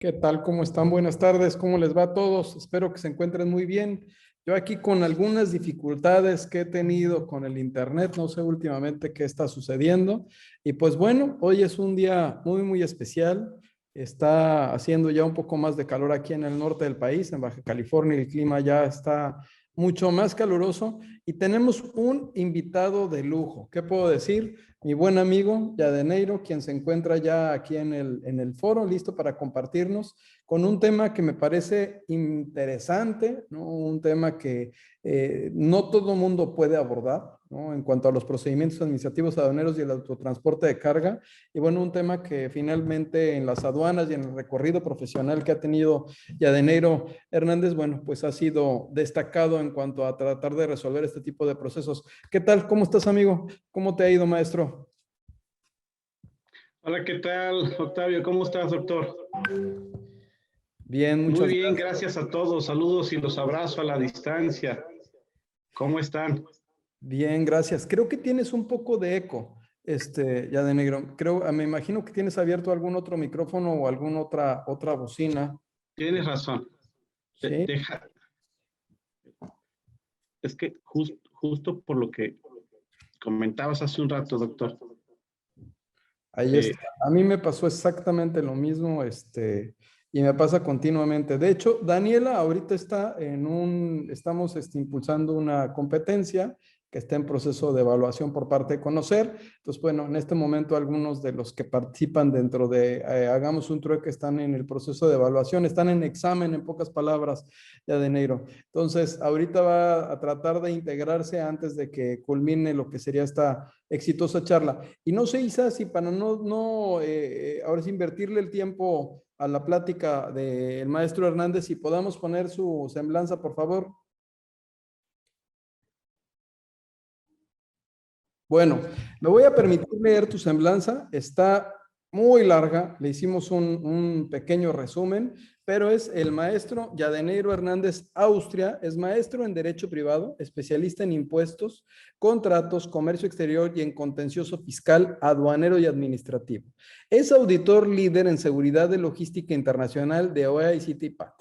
¿Qué tal? ¿Cómo están? Buenas tardes. ¿Cómo les va a todos? Espero que se encuentren muy bien. Yo aquí con algunas dificultades que he tenido con el internet, no sé últimamente qué está sucediendo. Y pues bueno, hoy es un día muy especial. Está haciendo ya un poco más de calor aquí en el norte del país, en Baja California. El clima ya está mucho más caluroso y tenemos un invitado de lujo. ¿Qué puedo decir? Mi buen amigo Yadeneiro, quien se encuentra ya aquí en el foro, listo para compartirnos con un tema que me parece interesante, ¿no? Un tema que no todo mundo puede abordar, ¿no? En cuanto a los procedimientos administrativos aduaneros y el autotransporte de carga. Y bueno, un tema que finalmente en las aduanas y en el recorrido profesional que ha tenido Yadeneiro Hernández, bueno, pues ha sido destacado en cuanto a tratar de resolver este tipo de procesos. ¿Qué tal? ¿Cómo estás, amigo? ¿Cómo te ha ido, maestro? Hola, ¿qué tal, Octavio? ¿Cómo estás, doctor? Bien, Muy muchas bien, gracias. gracias a todos. Saludos y los abrazo a la distancia. ¿Cómo están? Bien, gracias. Creo que tienes un poco de eco, ya de negro. Me imagino que tienes abierto algún otro micrófono o alguna otra bocina. Tienes razón. Sí, Deja, es que justo por lo que comentabas hace un rato, doctor. ahí eh, está. A mí me pasó exactamente lo mismo, y me pasa continuamente. De hecho, Daniela ahorita estamos impulsando una competencia que está en proceso de evaluación por parte de Conocer. Entonces, bueno, en este momento algunos de los que participan dentro de Hagamos un Trueque están en el proceso de evaluación, están en examen, en pocas palabras, ya de enero. Entonces, ahorita va a tratar de integrarse antes de que culmine lo que sería esta exitosa charla. Y no sé, Isa, si para ahora sí invertirle el tiempo a la plática del maestro Hernández, si podamos poner su semblanza, por favor. Bueno, me voy a permitir leer tu semblanza. Está muy larga, le hicimos un pequeño resumen, pero es el maestro Yadeneiro Hernández Austria, es maestro en Derecho Privado, especialista en impuestos, contratos, comercio exterior y en contencioso fiscal, aduanero y administrativo. Es auditor líder en seguridad de logística internacional de OEA y CITIPAT.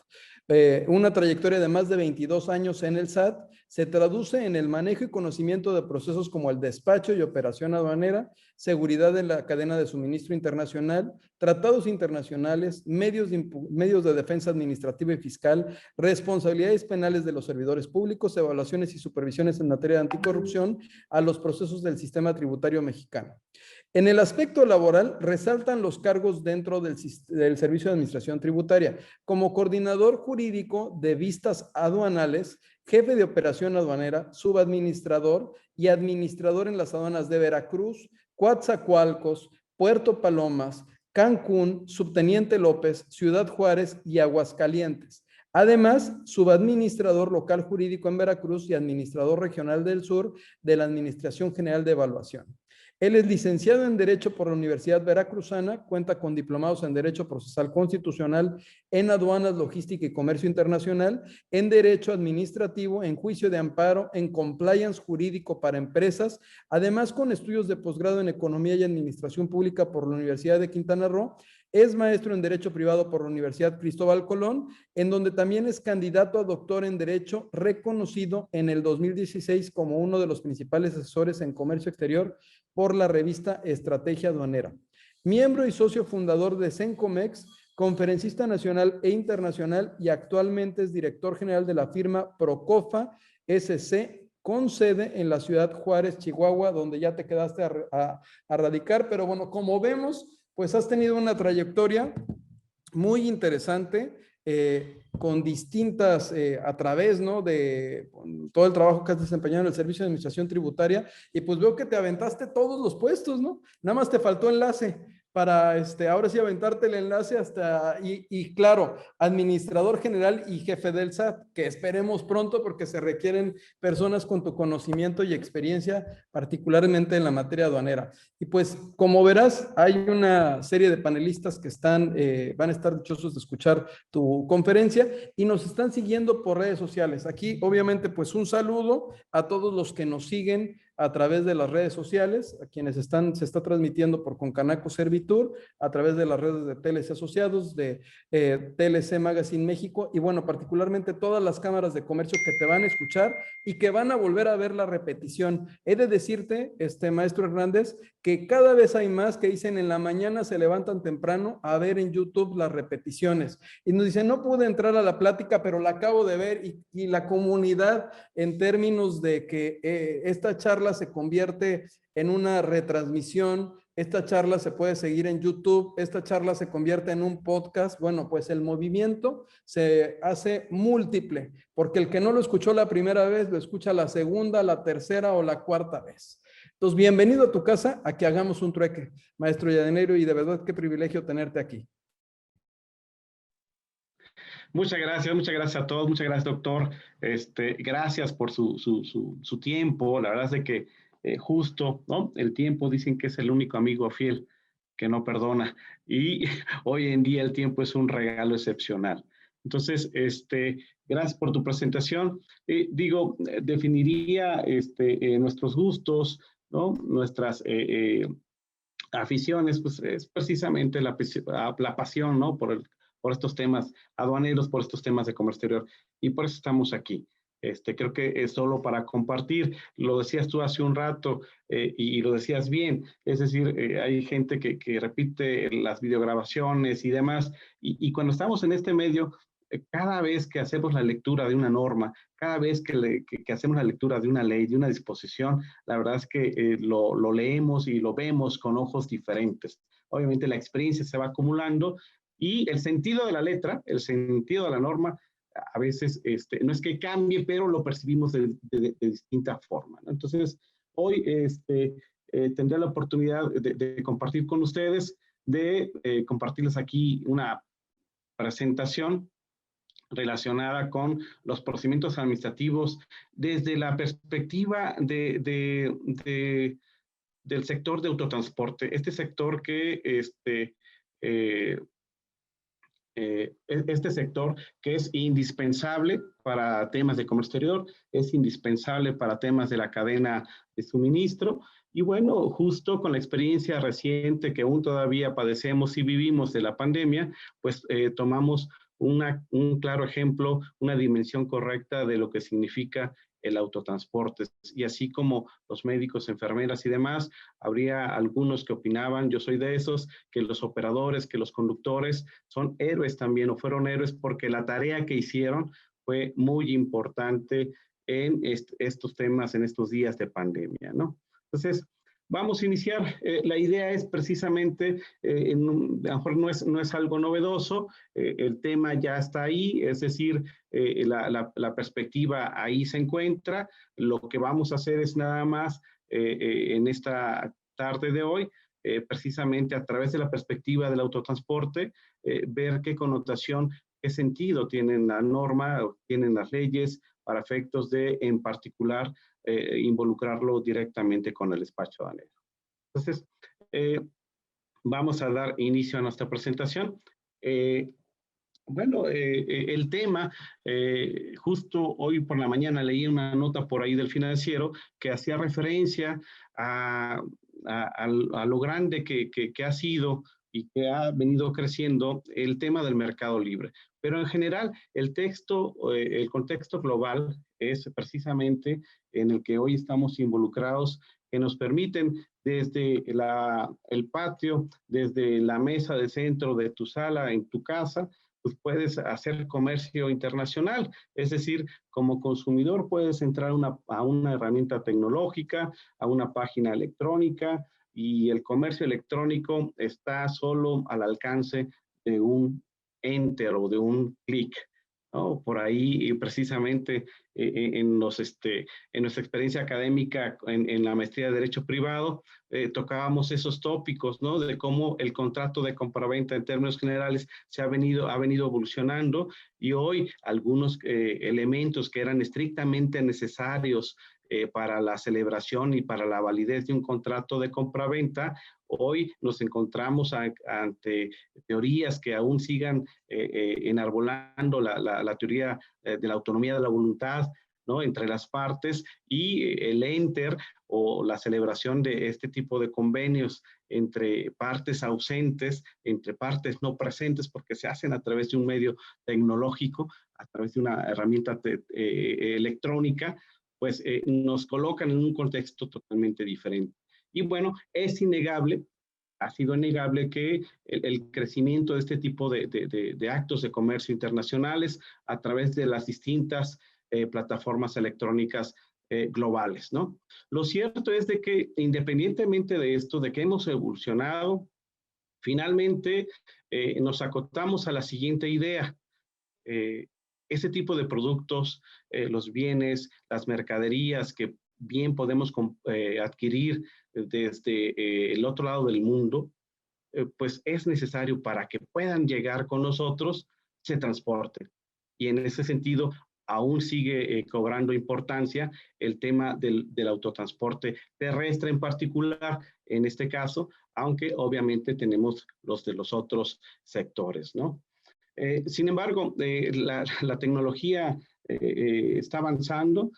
Una trayectoria de más de 22 años en el SAT se traduce en el manejo y conocimiento de procesos como el despacho y operación aduanera, seguridad en la cadena de suministro internacional, tratados internacionales, medios de defensa administrativa y fiscal, responsabilidades penales de los servidores públicos, evaluaciones y supervisiones en materia de anticorrupción a los procesos del sistema tributario mexicano. En el aspecto laboral, resaltan los cargos dentro del Servicio de Administración Tributaria, como coordinador jurídico de vistas aduanales, jefe de operación aduanera, subadministrador y administrador en las aduanas de Veracruz, Coatzacoalcos, Puerto Palomas, Cancún, Subteniente López, Ciudad Juárez y Aguascalientes. Además, subadministrador local jurídico en Veracruz y administrador regional del sur de la Administración General de Evaluación. Él es licenciado en Derecho por la Universidad Veracruzana, cuenta con diplomados en Derecho Procesal Constitucional, en Aduanas, Logística y Comercio Internacional, en Derecho Administrativo, en Juicio de Amparo, en Compliance Jurídico para Empresas, además con estudios de posgrado en Economía y Administración Pública por la Universidad de Quintana Roo. Es maestro en Derecho Privado por la Universidad Cristóbal Colón, en donde también es candidato a doctor en Derecho, reconocido en el 2016 como uno de los principales asesores en comercio exterior por la revista Estrategia Aduanera. Miembro y socio fundador de Sencomex, conferencista nacional e internacional y actualmente es director general de la firma Procofa SC con sede en la ciudad Juárez, Chihuahua, donde ya te quedaste a radicar. Pero bueno, como vemos, pues has tenido una trayectoria muy interesante, con distintas, a través, ¿no? De todo el trabajo que has desempeñado en el Servicio de Administración Tributaria, y pues veo que te aventaste todos los puestos, ¿no? Nada más te faltó enlace para, ahora sí aventarte el enlace y claro, administrador general y jefe del SAT, que esperemos pronto porque se requieren personas con tu conocimiento y experiencia, particularmente en la materia aduanera. Y pues, como verás, hay una serie de panelistas que van a estar dichosos de escuchar tu conferencia y nos están siguiendo por redes sociales. Aquí, obviamente, pues un saludo a todos los que nos siguen a través de las redes sociales, a quienes se está transmitiendo por Concanaco Servitur, a través de las redes de TLC Asociados, de TLC Magazine México, y bueno, particularmente todas las cámaras de comercio que te van a escuchar y que van a volver a ver la repetición. He de decirte, maestro Hernández, que cada vez hay más que dicen en la mañana se levantan temprano a ver en YouTube las repeticiones y nos dicen, no pude entrar a la plática, pero la acabo de ver, y la comunidad en términos de que esta charla se convierte en una retransmisión, esta charla se puede seguir en YouTube, esta charla se convierte en un podcast. Bueno, pues el movimiento se hace múltiple, porque el que no lo escuchó la primera vez, lo escucha la segunda, la tercera o la cuarta vez. Entonces, bienvenido a tu casa, a que hagamos un trueque, maestro Yadenero, y de verdad qué privilegio tenerte aquí. Muchas gracias a todos, muchas gracias, doctor. Gracias por su tiempo. La verdad es de que justo, ¿no? El tiempo dicen que es el único amigo fiel que no perdona. Y hoy en día el tiempo es un regalo excepcional. Entonces, gracias por tu presentación. Definiría nuestros gustos, ¿no? Nuestras aficiones, pues es precisamente la pasión, ¿no? Por estos temas aduaneros, por estos temas de comercio exterior. Y por eso estamos aquí. Creo que es solo para compartir. Lo decías tú hace un rato y lo decías bien. Es decir, hay gente que repite las videograbaciones y demás. Y cuando estamos en este medio, cada vez que hacemos la lectura de una norma, cada vez que hacemos la lectura de una ley, de una disposición, la verdad es que lo leemos y lo vemos con ojos diferentes. Obviamente la experiencia se va acumulando y el sentido de la letra, el sentido de la norma, a veces no es que cambie, pero lo percibimos de distinta forma, ¿no? Entonces, hoy tendré la oportunidad de compartir con ustedes, de compartirles aquí una presentación relacionada con los procedimientos administrativos desde la perspectiva del sector de autotransporte. Este sector que este sector que es indispensable para temas de comercio exterior, es indispensable para temas de la cadena de suministro. Y bueno, justo con la experiencia reciente que aún todavía padecemos y vivimos de la pandemia, pues tomamos un claro ejemplo, una dimensión correcta de lo que significa el autotransporte. Y así como los médicos, enfermeras y demás, habría algunos que opinaban, yo soy de esos, que los operadores, que los conductores son héroes también, o fueron héroes porque la tarea que hicieron fue muy importante en estos temas, en estos días de pandemia, ¿no? Entonces, vamos a iniciar. La idea es precisamente, a lo mejor no es algo novedoso, el tema ya está ahí, es decir, la perspectiva ahí se encuentra. Lo que vamos a hacer es nada más en esta tarde de hoy, precisamente a través de la perspectiva del autotransporte, ver qué connotación, qué sentido tienen la norma, tienen las leyes para efectos de, en particular, involucrarlo directamente con el despacho aduanero. Entonces, vamos a dar inicio a nuestra presentación. El tema, justo hoy por la mañana leí una nota por ahí del Financiero que hacía referencia a lo grande que ha sido y que ha venido creciendo el tema del mercado libre. Pero en general, el contexto global es precisamente en el que hoy estamos involucrados, que nos permiten desde el patio, desde la mesa de centro de tu sala, en tu casa, pues puedes hacer comercio internacional. Es decir, como consumidor puedes entrar a una herramienta tecnológica, a una página electrónica, y el comercio electrónico está solo al alcance de un enter o de un clic, ¿no? Por ahí, precisamente, en nuestra experiencia académica en la maestría de Derecho Privado, tocábamos esos tópicos, ¿no? De cómo el contrato de compraventa en términos generales ha venido evolucionando, y hoy algunos elementos que eran estrictamente necesarios para la celebración y para la validez de un contrato de compraventa, hoy nos encontramos ante teorías que aún sigan enarbolando la teoría de la autonomía de la voluntad, ¿no? Entre las partes y el enter o la celebración de este tipo de convenios entre partes ausentes, entre partes no presentes, porque se hacen a través de un medio tecnológico, a través de una herramienta electrónica, pues nos colocan en un contexto totalmente diferente. Y bueno, es innegable, ha sido innegable que el crecimiento de este tipo de actos de comercio internacionales a través de las distintas plataformas electrónicas globales, ¿no? Lo cierto es de que independientemente de esto, de que hemos evolucionado, finalmente nos acotamos a la siguiente idea. Ese tipo de productos, los bienes, las mercaderías que bien podemos adquirir desde el otro lado del mundo, pues es necesario para que puedan llegar con nosotros, se transporten. Y en ese sentido, aún sigue cobrando importancia el tema del autotransporte terrestre en particular, en este caso, aunque obviamente tenemos los de los otros sectores, ¿no? Sin embargo, la tecnología está avanzando.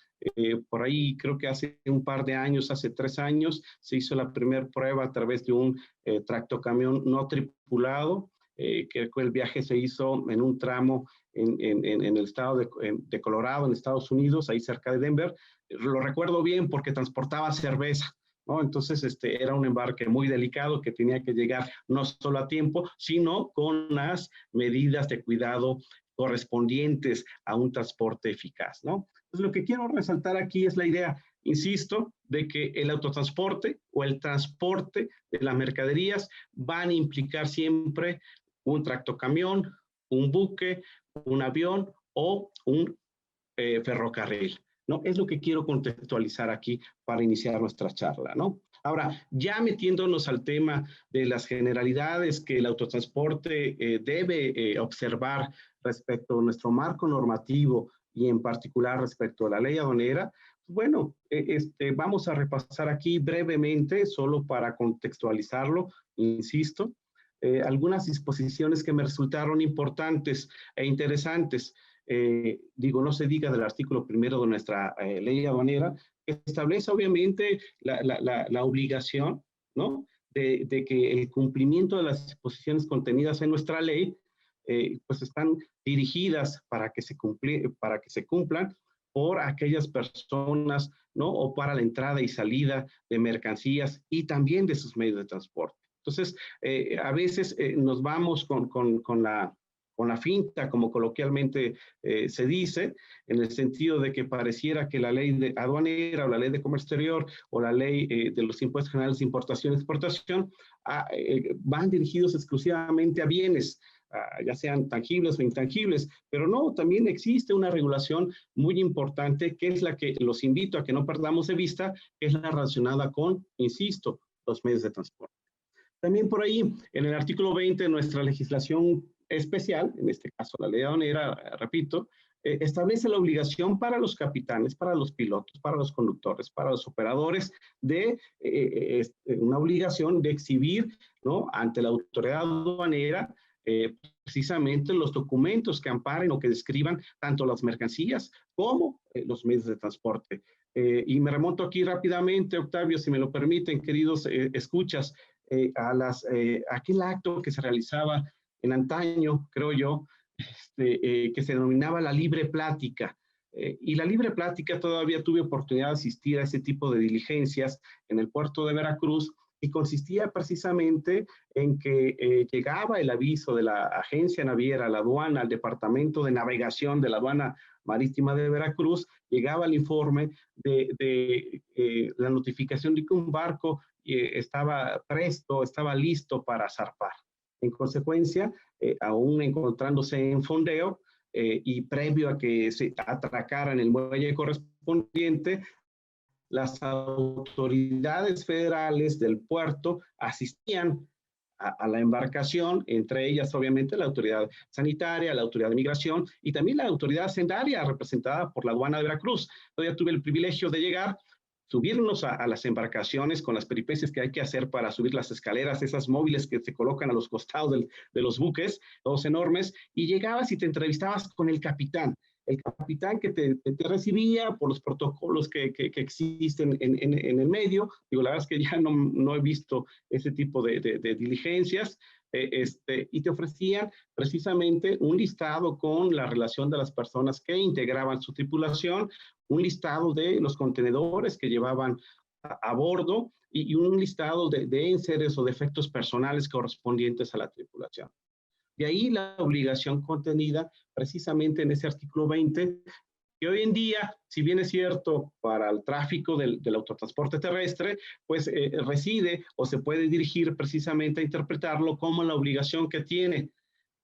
Por ahí creo que hace un par de años, hace 3 años, se hizo la primera prueba a través de un tractocamión no tripulado, que el viaje se hizo en un tramo en el estado de Colorado, en Estados Unidos, ahí cerca de Denver. Lo recuerdo bien porque transportaba cerveza, ¿no? Entonces, era un embarque muy delicado que tenía que llegar no solo a tiempo, sino con las medidas de cuidado correspondientes a un transporte eficaz, ¿no? Entonces, lo que quiero resaltar aquí es la idea, insisto, de que el autotransporte o el transporte de las mercaderías van a implicar siempre un tractocamión, un buque, un avión o un ferrocarril, ¿no? Es lo que quiero contextualizar aquí para iniciar nuestra charla, ¿no? Ahora, ya metiéndonos al tema de las generalidades que el autotransporte debe observar respecto a nuestro marco normativo y en particular respecto a la ley aduanera, bueno, vamos a repasar aquí brevemente, solo para contextualizarlo, insisto, algunas disposiciones que me resultaron importantes e interesantes. Digo, no se diga del artículo 1 de nuestra ley aduanera, que establece obviamente la obligación, ¿no? De que el cumplimiento de las disposiciones contenidas en nuestra ley, pues están dirigidas para que se cumplan por aquellas personas, ¿no? O para la entrada y salida de mercancías y también de sus medios de transporte. Entonces, a veces nos vamos con la finta, como coloquialmente se dice, en el sentido de que pareciera que la ley de aduanera o la ley de comercio exterior o la ley de los impuestos generales de importación y exportación van dirigidos exclusivamente a bienes, ya sean tangibles o intangibles, pero no, también existe una regulación muy importante que es la que los invito a que no perdamos de vista, que es la relacionada con, insisto, los medios de transporte. También por ahí, en el artículo 20 de nuestra legislación especial, en este caso la ley aduanera, repito, establece la obligación para los capitanes, para los pilotos, para los conductores, para los operadores, de una obligación de exhibir, ¿no? Ante la autoridad aduanera precisamente los documentos que amparen o que describan tanto las mercancías como los medios de transporte. Y me remonto aquí rápidamente, Octavio, si me lo permiten, queridos escuchas, aquel acto que se realizaba en antaño, creo yo, que se denominaba la libre plática. Y la libre plática todavía tuve oportunidad de asistir a ese tipo de diligencias en el puerto de Veracruz, y consistía precisamente en que llegaba el aviso de la agencia naviera, la aduana, al departamento de navegación de la aduana marítima de Veracruz, llegaba el informe de la notificación de que un barco estaba presto, estaba listo para zarpar. En consecuencia, aún encontrándose en fondeo y previo a que se atracara en el muelle correspondiente, las autoridades federales del puerto asistían a la embarcación, entre ellas obviamente la autoridad sanitaria, la autoridad de migración y también la autoridad hacendaria representada por la aduana de Veracruz. Yo tuve el privilegio de llegar, subirnos a las embarcaciones con las peripecias que hay que hacer para subir las escaleras, esas móviles que se colocan a los costados de los buques, todos enormes, y llegabas y te entrevistabas con el capitán. el capitán que te recibía por los protocolos que existen en el medio. Digo, la verdad es que ya no he visto ese tipo de diligencias, y te ofrecían precisamente un listado con la relación de las personas que integraban su tripulación, un listado de los contenedores que llevaban a bordo y un listado de enseres o defectos personales correspondientes a la tripulación. De ahí la obligación contenida precisamente en ese artículo 20, que hoy en día, si bien es cierto para el tráfico del autotransporte terrestre, pues reside o se puede dirigir precisamente a interpretarlo como la obligación que tiene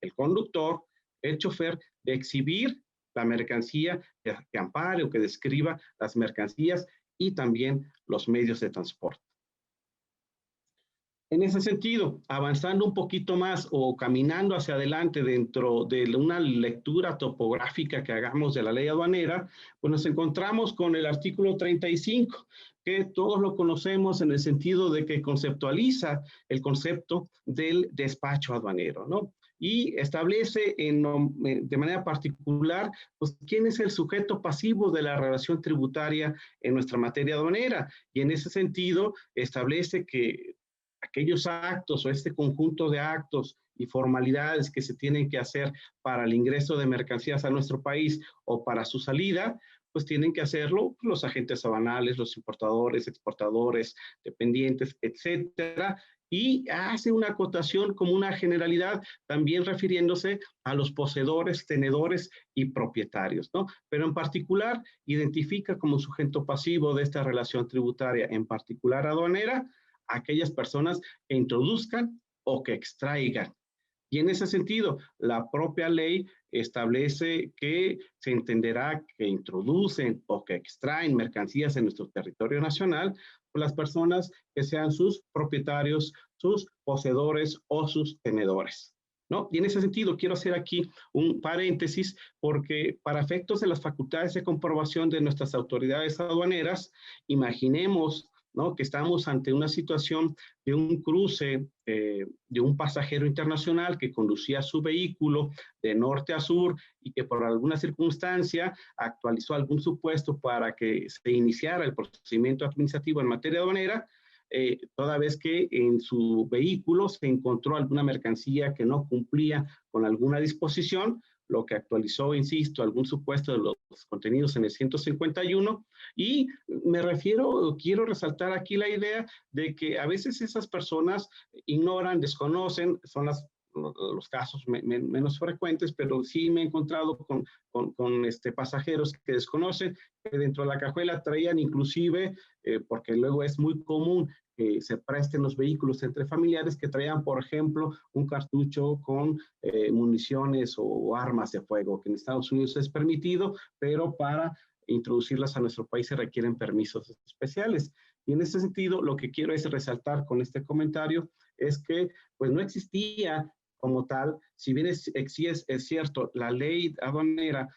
el conductor, el chofer, de exhibir la mercancía, que ampare o que describa las mercancías y también los medios de transporte. En ese sentido, avanzando un poquito más o caminando hacia adelante dentro de una lectura topográfica que hagamos de la ley aduanera, pues nos encontramos con el artículo 35, que todos lo conocemos en el sentido de que conceptualiza el concepto del despacho aduanero, ¿no? Y establece de manera particular, pues, quién es el sujeto pasivo de la relación tributaria en nuestra materia aduanera. Y en ese sentido, establece que aquellos actos o este conjunto de actos y formalidades que se tienen que hacer para el ingreso de mercancías a nuestro país o para su salida, pues tienen que hacerlo los agentes aduanales, los importadores, exportadores, dependientes, etcétera. Y hace una acotación como una generalidad, también refiriéndose a los poseedores, tenedores y propietarios, ¿no? Pero en particular identifica como sujeto pasivo de esta relación tributaria, en particular aduanera, aquellas personas que introduzcan o que extraigan. Y en ese sentido, la propia ley establece que se entenderá que introducen o que extraen mercancías en nuestro territorio nacional por las personas que sean sus propietarios, sus poseedores o sus tenedores, ¿no? Y en ese sentido quiero hacer aquí un paréntesis porque para efectos de las facultades de comprobación de nuestras autoridades aduaneras, imaginemos, ¿no?, que estamos ante una situación de un cruce de un pasajero internacional que conducía su vehículo de norte a sur y que por alguna circunstancia actualizó algún supuesto para que se iniciara el procedimiento administrativo en materia aduanera, toda vez que en su vehículo se encontró alguna mercancía que no cumplía con alguna disposición, lo que actualizó, insisto, algún supuesto de los contenidos en el 151, y me refiero, quiero resaltar aquí la idea de que a veces esas personas ignoran, desconocen, son los casos menos frecuentes, pero sí me he encontrado con pasajeros que desconocen, que dentro de la cajuela traían inclusive, porque luego es muy común que se presten los vehículos entre familiares, que traían, por ejemplo, un cartucho con municiones o armas de fuego, que en Estados Unidos es permitido, pero para introducirlas a nuestro país se requieren permisos especiales. Y en ese sentido, lo que quiero es resaltar con este comentario es que pues no existía como tal, si bien es cierto, la ley aduanera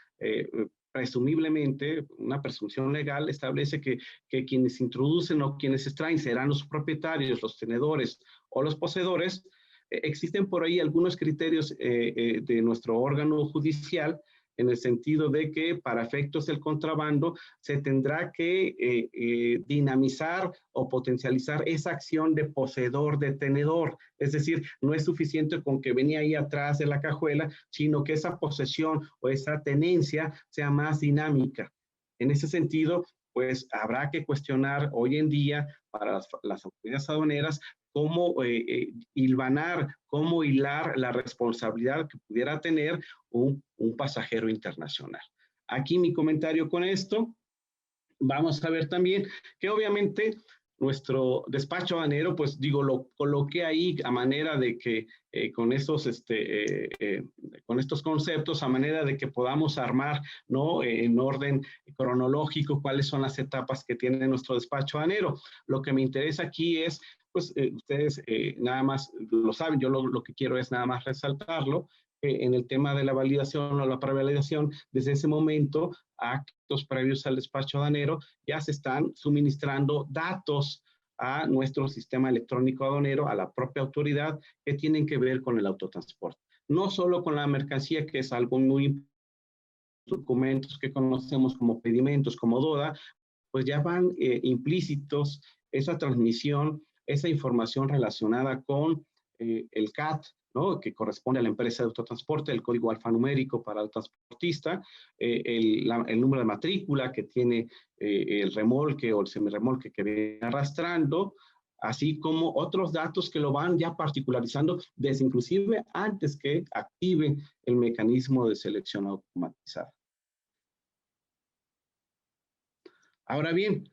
presumiblemente, una presunción legal establece que quienes introducen o quienes extraen serán los propietarios, los tenedores o los poseedores. Existen por ahí algunos criterios de nuestro órgano judicial en el sentido de que para efectos del contrabando se tendrá que dinamizar o potencializar esa acción de poseedor, de tenedor. Es decir, no es suficiente con que venía ahí atrás de la cajuela, sino que esa posesión o esa tenencia sea más dinámica. En ese sentido, pues habrá que cuestionar hoy en día para las autoridades aduaneras cómo hilvanar, cómo hilar la responsabilidad que pudiera tener un pasajero internacional. Aquí mi comentario con esto. Vamos a ver también que obviamente nuestro despacho aduanero, pues digo, lo coloqué ahí a manera de que con estos conceptos, a manera de que podamos armar, ¿no?, en orden cronológico cuáles son las etapas que tiene nuestro despacho aduanero. Lo que me interesa aquí es, pues ustedes nada más lo saben, yo lo que quiero es nada más resaltarlo, en el tema de la validación o la prevalidación, desde ese momento, actos previos al despacho aduanero, ya se están suministrando datos a nuestro sistema electrónico aduanero, a la propia autoridad, que tienen que ver con el autotransporte. No solo con la mercancía, que es algo muy importante, documentos que conocemos como pedimentos, como DODA, pues ya van implícitos esa transmisión, esa información relacionada con el CAT, ¿no? Que corresponde a la empresa de autotransporte, el código alfanumérico para el transportista, el número de matrícula que tiene el remolque o el semirremolque que viene arrastrando, así como otros datos que lo van ya particularizando desde inclusive antes que active el mecanismo de selección automatizada. Ahora bien,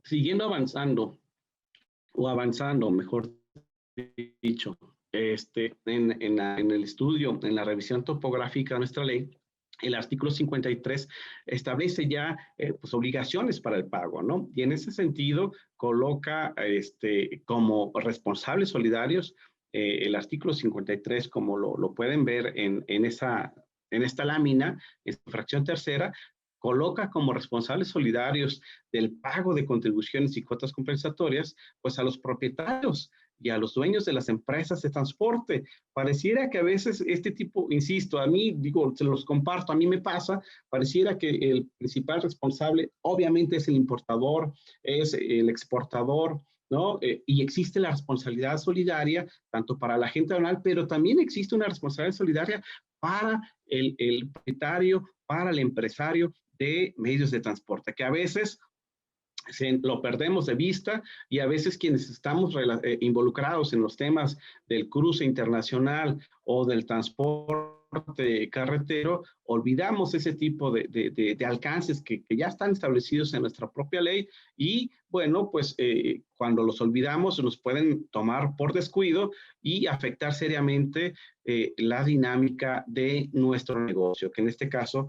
siguiendo avanzando, mejor dicho, en el estudio, en la revisión topográfica de nuestra ley, el artículo 53 establece ya pues, obligaciones para el pago, ¿no? Y en ese sentido coloca como responsables solidarios el artículo 53, como lo pueden ver en esta lámina, en su fracción tercera, coloca como responsables solidarios del pago de contribuciones y cuotas compensatorias, pues a los propietarios y a los dueños de las empresas de transporte. Pareciera que a veces este tipo, insisto, a mí, digo, se los comparto, a mí me pasa, pareciera que el principal responsable obviamente es el importador, es el exportador, ¿no? Y existe la responsabilidad solidaria, tanto para la gente aduanal, pero también existe una responsabilidad solidaria para el propietario, para el empresario de medios de transporte, que a veces lo perdemos de vista y a veces quienes estamos involucrados en los temas del cruce internacional o del transporte carretero, olvidamos ese tipo de alcances que ya están establecidos en nuestra propia ley y bueno, pues cuando los olvidamos nos pueden tomar por descuido y afectar seriamente la dinámica de nuestro negocio, que en este caso,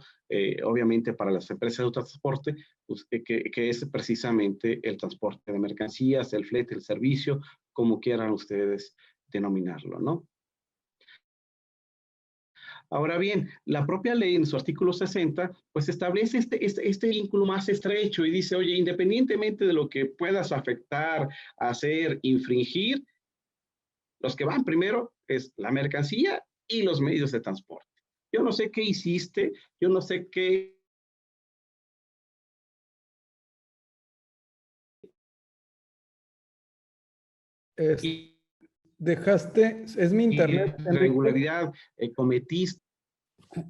obviamente para las empresas de transporte, pues, que es precisamente el transporte de mercancías, el flete, el servicio, como quieran ustedes denominarlo, ¿no? Ahora bien, la propia ley en su artículo 60, pues establece este vínculo más estrecho y dice, oye, independientemente de lo que puedas afectar, hacer, infringir, los que van primero es la mercancía y los medios de transporte. Yo no sé qué hiciste, yo no sé qué Dejaste, es mi internet, Enrique. irregularidad cometiste.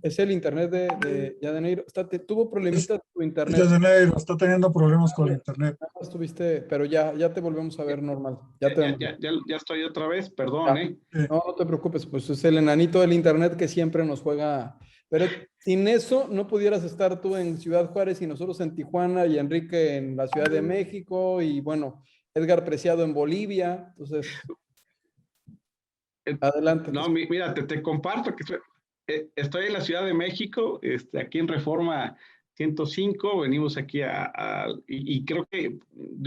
Es el internet de Yadeneiro. Tuvo Es, problemitas tu internet. ya está teniendo problemas con el internet. Nada más tuviste, pero ya te volvemos a ver normal. Ya te vemos. Ya estoy otra vez, perdón, Ya. ¿eh? No, no te preocupes, pues es el enanito del internet que siempre nos juega. Pero sin eso no pudieras estar tú en Ciudad Juárez y nosotros en Tijuana y Enrique en la Ciudad de México y bueno, Edgar Preciado en Bolivia. Entonces, adelante. No, mira, te comparto que estoy en la Ciudad de México, aquí en Reforma 105, venimos aquí y creo que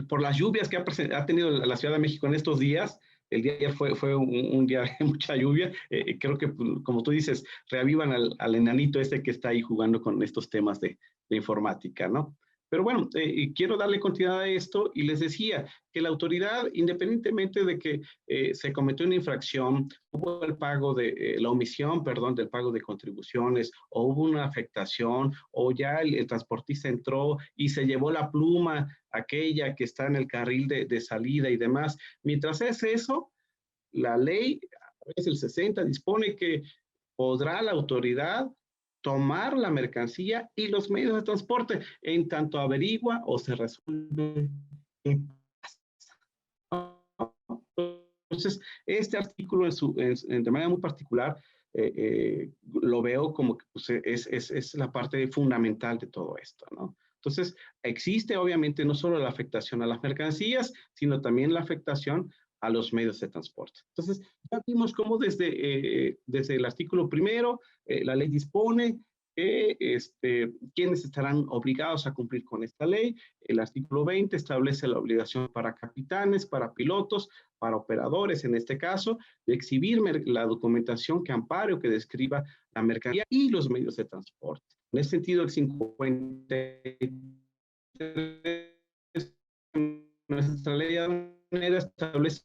por las lluvias que ha tenido la Ciudad de México en estos días, el día de ayer fue un día de mucha lluvia, creo que como tú dices, reavivan al enanito que está ahí jugando con estos temas de informática, ¿no? Pero bueno, quiero darle continuidad a esto y les decía que la autoridad, independientemente de que se cometió una infracción, hubo el pago la omisión, perdón, del pago de contribuciones, o hubo una afectación, o ya el transportista entró y se llevó la pluma, aquella que está en el carril de salida y demás. Mientras es eso, la ley, es el 60, dispone que podrá la autoridad tomar la mercancía y los medios de transporte en tanto averigua o se resuelve. Entonces, este artículo de manera muy particular lo veo como que pues, es la parte fundamental de todo esto, ¿no? Entonces, existe obviamente no solo la afectación a las mercancías, sino también la afectación a los medios de transporte. Entonces, ya vimos cómo desde el artículo primero, la ley dispone que quienes estarán obligados a cumplir con esta ley. El artículo 20 establece la obligación para capitanes, para pilotos, para operadores, en este caso, de exhibir la documentación que ampare o que describa la mercancía y los medios de transporte. En ese sentido, el 53, nuestra ley establece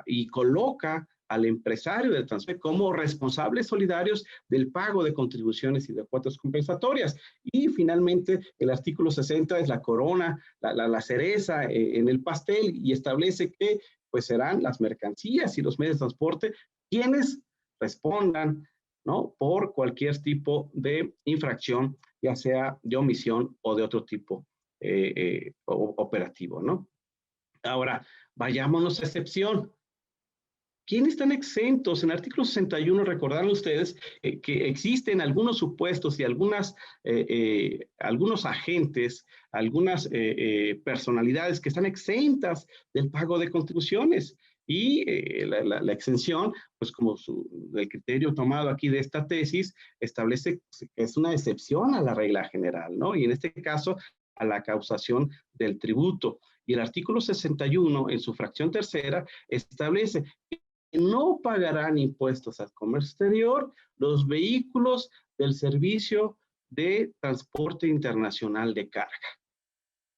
y coloca al empresario del transporte como responsables solidarios del pago de contribuciones y de cuotas compensatorias. Y finalmente, el artículo 60 es la corona, la cereza en el pastel, y establece que pues serán las mercancías y los medios de transporte quienes respondan, ¿no?, por cualquier tipo de infracción, ya sea de omisión o de otro tipo operativo, ¿no? Ahora, vayámonos a excepción. ¿Quiénes están exentos? En el artículo 61, recordarán ustedes que existen algunos supuestos y algunos agentes, algunas personalidades que están exentas del pago de contribuciones. Y la exención, pues como el criterio tomado aquí de esta tesis, establece que es una excepción a la regla general, ¿no? Y en este caso, a la causación del tributo. Y el artículo 61, en su fracción tercera, establece que no pagarán impuestos al comercio exterior los vehículos del servicio de transporte internacional de carga,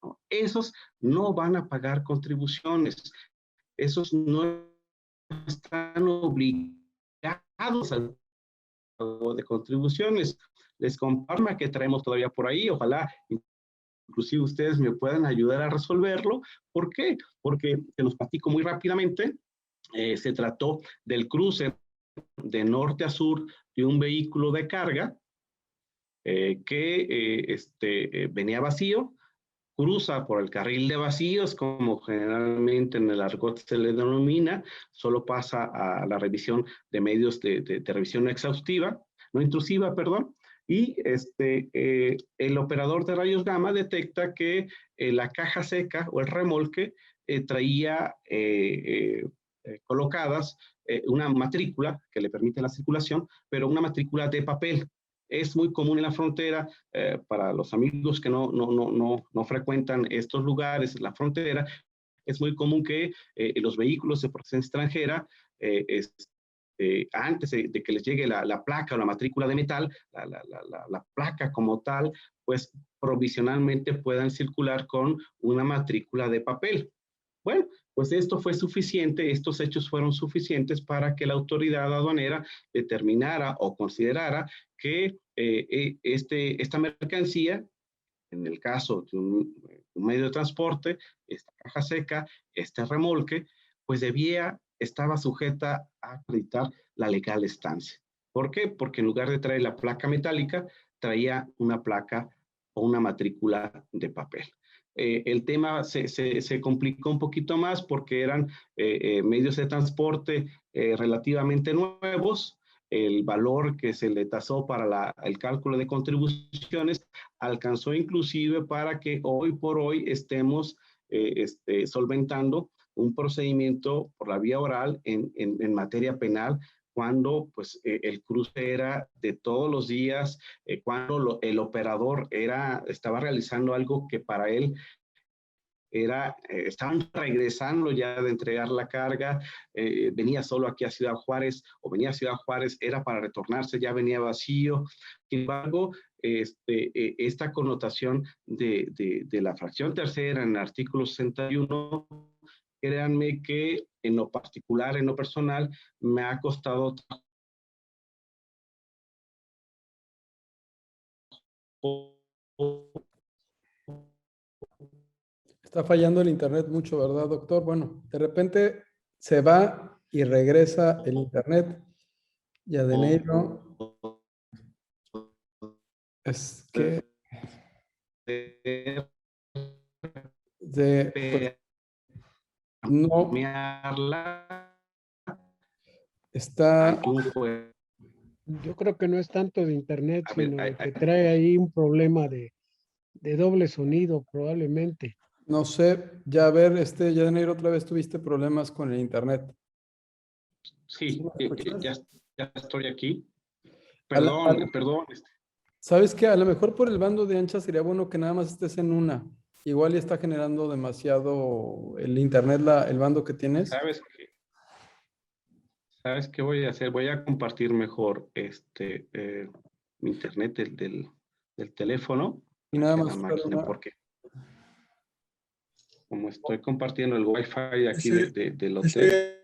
¿no? Esos no van a pagar contribuciones, esos no están obligados al pago de contribuciones. Les comparto que traemos todavía por ahí, ojalá inclusive ustedes me puedan ayudar a resolverlo. ¿Por qué? Porque te los platico muy rápidamente. Se trató del cruce de norte a sur de un vehículo de carga que venía vacío, cruza por el carril de vacíos, como generalmente en el argot se le denomina, solo pasa a la revisión de medios de revisión exhaustiva, no intrusiva, perdón, y el operador de rayos gamma detecta que la caja seca o el remolque traía colocadas una matrícula que le permite la circulación, pero una matrícula de papel. Es muy común en la frontera, para los amigos que no frecuentan estos lugares, la frontera, es muy común que los vehículos de procedencia extranjera, antes de que les llegue la placa o la matrícula de metal, la placa como tal, pues provisionalmente puedan circular con una matrícula de papel. Bueno, pues esto fue suficiente, estos hechos fueron suficientes para que la autoridad aduanera determinara o considerara que esta mercancía, en el caso de un medio de transporte, esta caja seca, este remolque, pues estaba sujeta a acreditar la legal estancia. ¿Por qué? Porque en lugar de traer la placa metálica, traía una placa o una matrícula de papel. El tema se complicó un poquito más porque eran medios de transporte relativamente nuevos. El valor que se le tasó para el cálculo de contribuciones alcanzó inclusive para que hoy por hoy estemos solventando un procedimiento por la vía oral en materia penal, cuando pues el cruce era de todos los días, cuando el operador estaba realizando algo que para él estaban regresando ya de entregar la carga, venía solo aquí a Ciudad Juárez, o venía a Ciudad Juárez, era para retornarse, ya venía vacío. Sin embargo, esta connotación de la fracción tercera en el artículo 61, créanme que en lo particular, en lo personal, me ha costado Está fallando el internet mucho, ¿verdad, doctor? Bueno, de repente se va y regresa el internet. Yadeneiro, es que pues, no está. Yo creo que no es tanto de internet, sino de que trae ahí un problema de doble sonido, probablemente. No sé, ya a ver, Yadeneiro, otra vez tuviste problemas con el internet. Sí, ya estoy aquí. Perdón. Perdón. ¿Sabes qué? A lo mejor por el bando de ancha sería bueno que nada más estés en una. Igual ya está generando demasiado el internet, el bando que tienes. ¿Sabes qué voy a hacer? Voy a compartir mejor mi internet del teléfono Y nada hacia más la máquina, porque como estoy compartiendo el Wi-Fi aquí del hotel.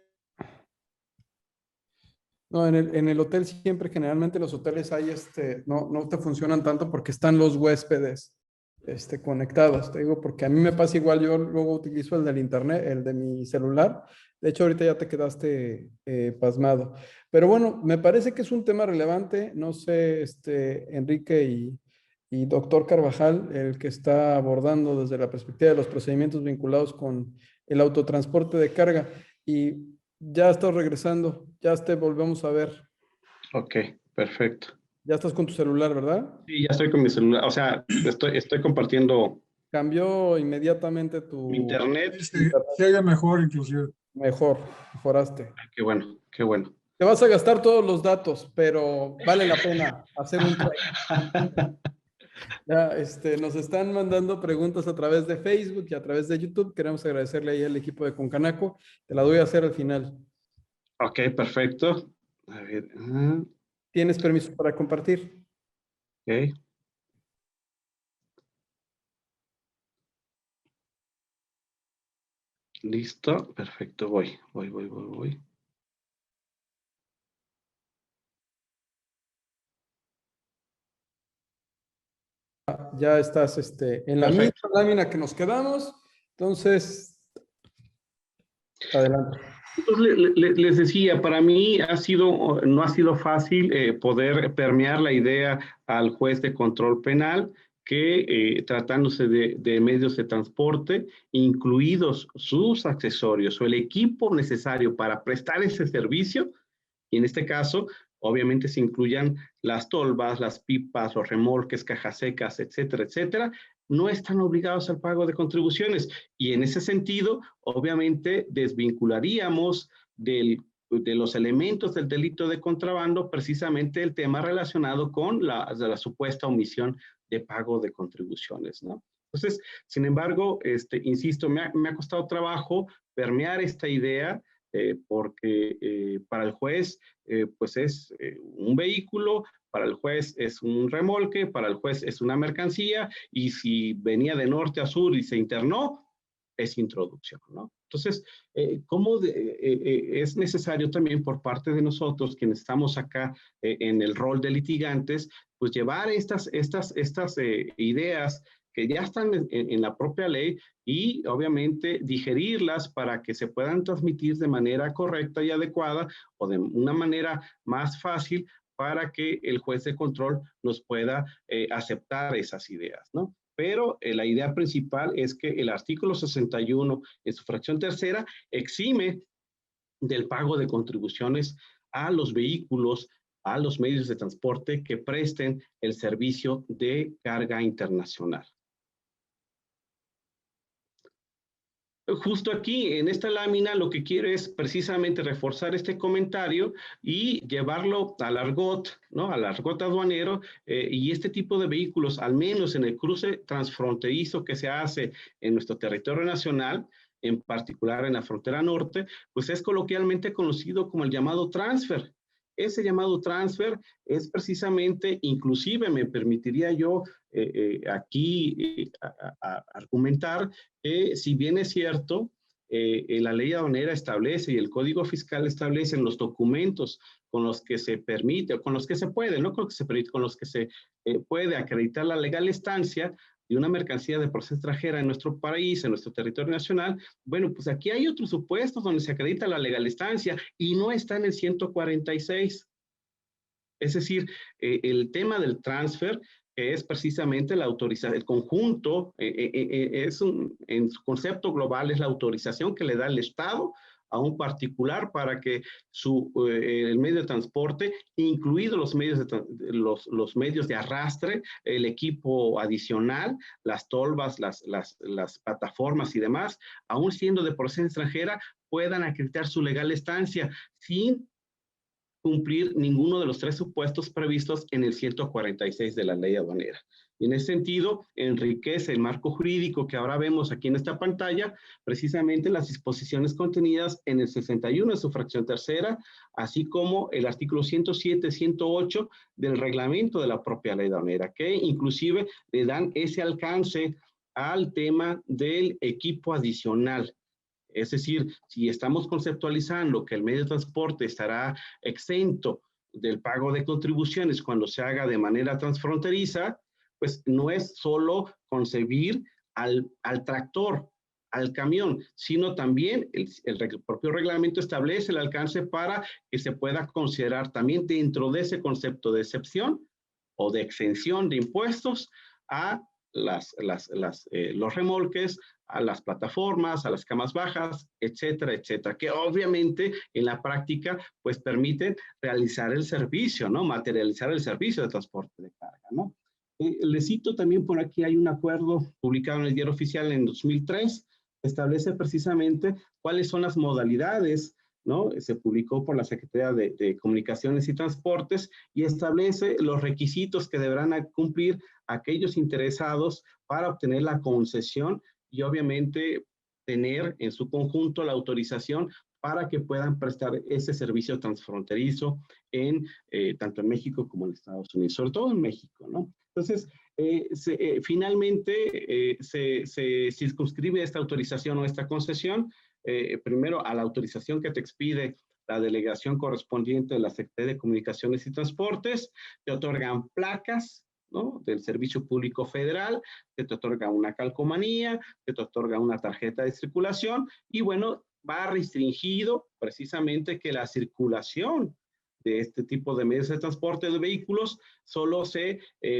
No, en el hotel siempre, generalmente los hoteles hay, no te funcionan tanto porque están los huéspedes, conectados. Te digo, porque a mí me pasa igual, yo luego utilizo el del internet, el de mi celular. De hecho, ahorita ya te quedaste pasmado. Pero bueno, me parece que es un tema relevante. No sé, Enrique y doctor Carvajal, el que está abordando desde la perspectiva de los procedimientos vinculados con el autotransporte de carga. Y ya estás regresando, ya te volvemos a ver. Ok, perfecto. Ya estás con tu celular, ¿verdad? Sí, ya estoy con mi celular, o sea, estoy compartiendo Cambió inmediatamente mi tu internet. Se oye mejor inclusive. mejoraste. Ay, qué bueno, qué bueno. Te vas a gastar todos los datos, pero vale la pena hacer un try. Ya, nos están mandando preguntas a través de Facebook y a través de YouTube. Queremos agradecerle ahí al equipo de Concanaco. Te la doy a hacer al final. Ok, perfecto. A ver. ¿Tienes permiso para compartir? Ok. Listo, perfecto, voy. Ya estás en la misma Perfecto. lámina que nos quedamos. Entonces, adelante. Entonces, les decía, para mí no ha sido fácil poder permear la idea al juez de control penal que tratándose de medios de transporte, incluidos sus accesorios o el equipo necesario para prestar ese servicio, y en este caso, obviamente se incluyan las tolvas, las pipas, los remolques, cajas secas, etcétera, etcétera, no están obligados al pago de contribuciones. Y en ese sentido, obviamente, desvincularíamos de los elementos del delito de contrabando precisamente el tema relacionado con la supuesta omisión de pago de contribuciones, ¿no? Entonces, sin embargo, insisto, me ha costado trabajo permear esta idea porque para el juez pues es un vehículo, para el juez es un remolque, para el juez es una mercancía y si venía de norte a sur y se internó, es introducción, ¿no? Entonces, es necesario también por parte de nosotros, quienes estamos acá en el rol de litigantes, pues llevar estas ideas que ya están en la propia ley y obviamente digerirlas para que se puedan transmitir de manera correcta y adecuada o de una manera más fácil para que el juez de control nos pueda aceptar esas ideas, ¿no? Pero la idea principal es que el artículo 61 en su fracción tercera exime del pago de contribuciones a los vehículos, a los medios de transporte que presten el servicio de carga internacional. Justo aquí, en esta lámina, lo que quiero es precisamente reforzar este comentario y llevarlo al argot, ¿no? Al argot aduanero y este tipo de vehículos, al menos en el cruce transfronterizo que se hace en nuestro territorio nacional, en particular en la frontera norte, pues es coloquialmente conocido como el llamado transfer. Ese llamado transfer es precisamente, inclusive me permitiría yo aquí argumentar que si bien es cierto, la ley aduanera establece y el Código Fiscal establece en los documentos con los que se permite, con los que se puede, no con los que se permite, con los que se puede acreditar la legal estancia de una mercancía de procedencia extranjera en nuestro país, en nuestro territorio nacional, bueno, pues aquí hay otros supuestos donde se acredita la legal estancia y no está en el 146. Es decir, el tema del transfer es precisamente la autorización, el conjunto, en su concepto global es la autorización que le da el Estado a un particular para que el medio de transporte, incluidos los medios de arrastre, el equipo adicional, las tolvas, las plataformas y demás, aún siendo de procedencia extranjera, puedan acreditar su legal estancia sin cumplir ninguno de los tres supuestos previstos en el 146 de la ley aduanera. Y en ese sentido, enriquece el marco jurídico que ahora vemos aquí en esta pantalla, precisamente las disposiciones contenidas en el 61 de su fracción tercera, así como el artículo 107, 108 del reglamento de la propia ley aduanera, que inclusive le dan ese alcance al tema del equipo adicional. Es decir, si estamos conceptualizando que el medio de transporte estará exento del pago de contribuciones cuando se haga de manera transfronteriza, pues no es solo concebir al tractor, al camión, sino también el propio reglamento establece el alcance para que se pueda considerar también dentro de ese concepto de excepción o de exención de impuestos a los remolques, a las plataformas, a las camas bajas, etcétera, etcétera, que obviamente en la práctica pues permiten realizar el servicio, ¿no? Materializar el servicio de transporte de carga, ¿no? Les cito también por aquí, hay un acuerdo publicado en el Diario Oficial en 2003, establece precisamente cuáles son las modalidades, ¿no? Se publicó por la Secretaría de Comunicaciones y Transportes y establece los requisitos que deberán cumplir aquellos interesados para obtener la concesión y obviamente tener en su conjunto la autorización para que puedan prestar ese servicio transfronterizo tanto en México como en Estados Unidos, sobre todo en México, ¿no? Entonces, finalmente se circunscribe esta autorización o esta concesión primero a la autorización que te expide la delegación correspondiente de la Secretaría de Comunicaciones y Transportes, te otorgan placas, ¿no? Del Servicio Público Federal, te otorga una calcomanía, te otorga una tarjeta de circulación y bueno, va restringido precisamente que la circulación de este tipo de medios de transporte de vehículos solo se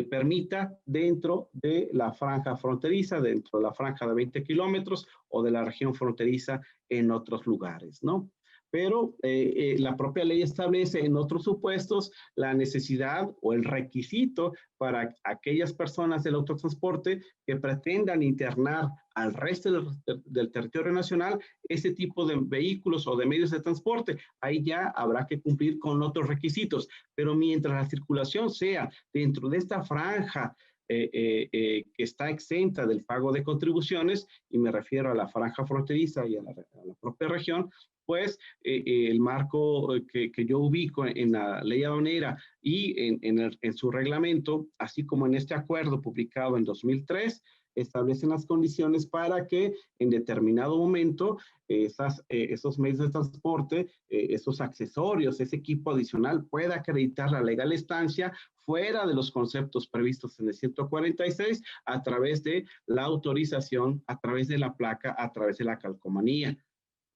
permita dentro de la franja fronteriza, dentro de la franja de 20 kilómetros o de la región fronteriza en otros lugares, ¿no? Pero la propia ley establece en otros supuestos la necesidad o el requisito para aquellas personas del autotransporte que pretendan internar al resto del territorio nacional ese tipo de vehículos o de medios de transporte. Ahí ya habrá que cumplir con otros requisitos, pero mientras la circulación sea dentro de esta franja que está exenta del pago de contribuciones, y me refiero a la franja fronteriza y a la propia región, pues el marco que yo ubico en la ley aduanera y en su reglamento, así como en este acuerdo publicado en 2003, establecen las condiciones para que en determinado momento esos medios de transporte, esos accesorios, ese equipo adicional pueda acreditar la legal estancia fuera de los conceptos previstos en el 146 a través de la autorización, a través de la placa, a través de la calcomanía,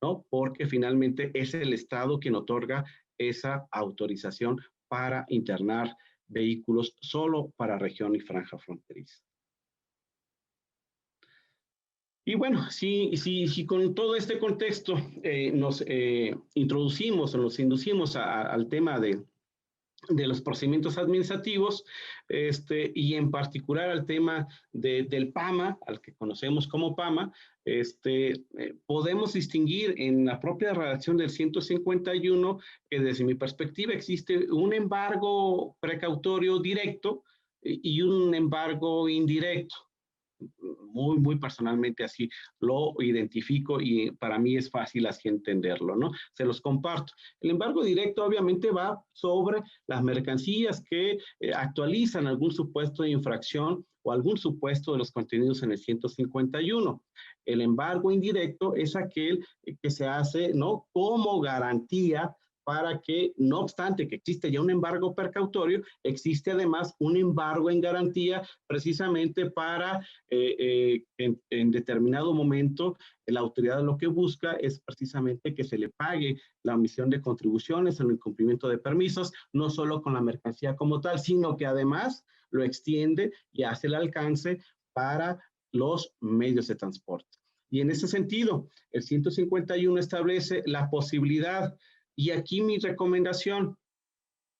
¿no? Porque finalmente es el Estado quien otorga esa autorización para internar vehículos solo para región y franja fronteriza. Y bueno, si con todo este contexto nos introducimos o nos inducimos al tema de los procedimientos administrativos, y en particular al tema del PAMA, al que conocemos como PAMA, podemos distinguir en la propia redacción del 151 que desde mi perspectiva existe un embargo precautorio directo y un embargo indirecto. Muy personalmente así lo identifico y para mí es fácil así entenderlo, ¿no? Se los comparto. El embargo directo obviamente va sobre las mercancías que actualizan algún supuesto de infracción o algún supuesto de los contenidos en el 151. El embargo indirecto es aquel que se hace, ¿no? Como garantía para que, no obstante que existe ya un embargo precautorio, existe además un embargo en garantía precisamente para en determinado momento la autoridad lo que busca es precisamente que se le pague la omisión de contribuciones, el incumplimiento de permisos, no solo con la mercancía como tal, sino que además lo extiende y hace el alcance para los medios de transporte. Y en ese sentido, el 151 establece la posibilidad. Y aquí mi recomendación,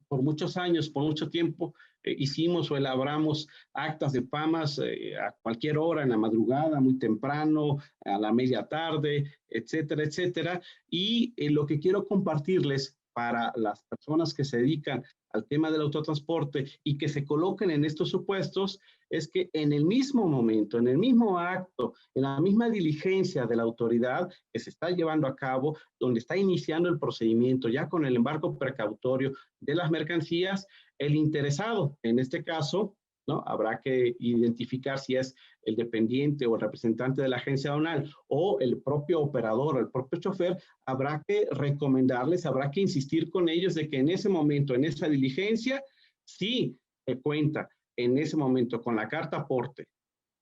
por muchos años, por mucho tiempo, hicimos o elaboramos actas de PAMAS a cualquier hora, en la madrugada, muy temprano, a la media tarde, etcétera, etcétera. Y lo que quiero compartirles para las personas que se dedican al tema del autotransporte y que se coloquen en estos supuestos es que en el mismo momento, en el mismo acto, en la misma diligencia de la autoridad que se está llevando a cabo, donde está iniciando el procedimiento ya con el embargo precautorio de las mercancías, el interesado, en este caso, ¿no? Habrá que identificar si es el dependiente o el representante de la agencia aduanal o el propio operador o el propio chofer. Habrá que recomendarles, habrá que insistir con ellos de que en ese momento, en esa diligencia, sí se cuenta en ese momento con la carta aporte,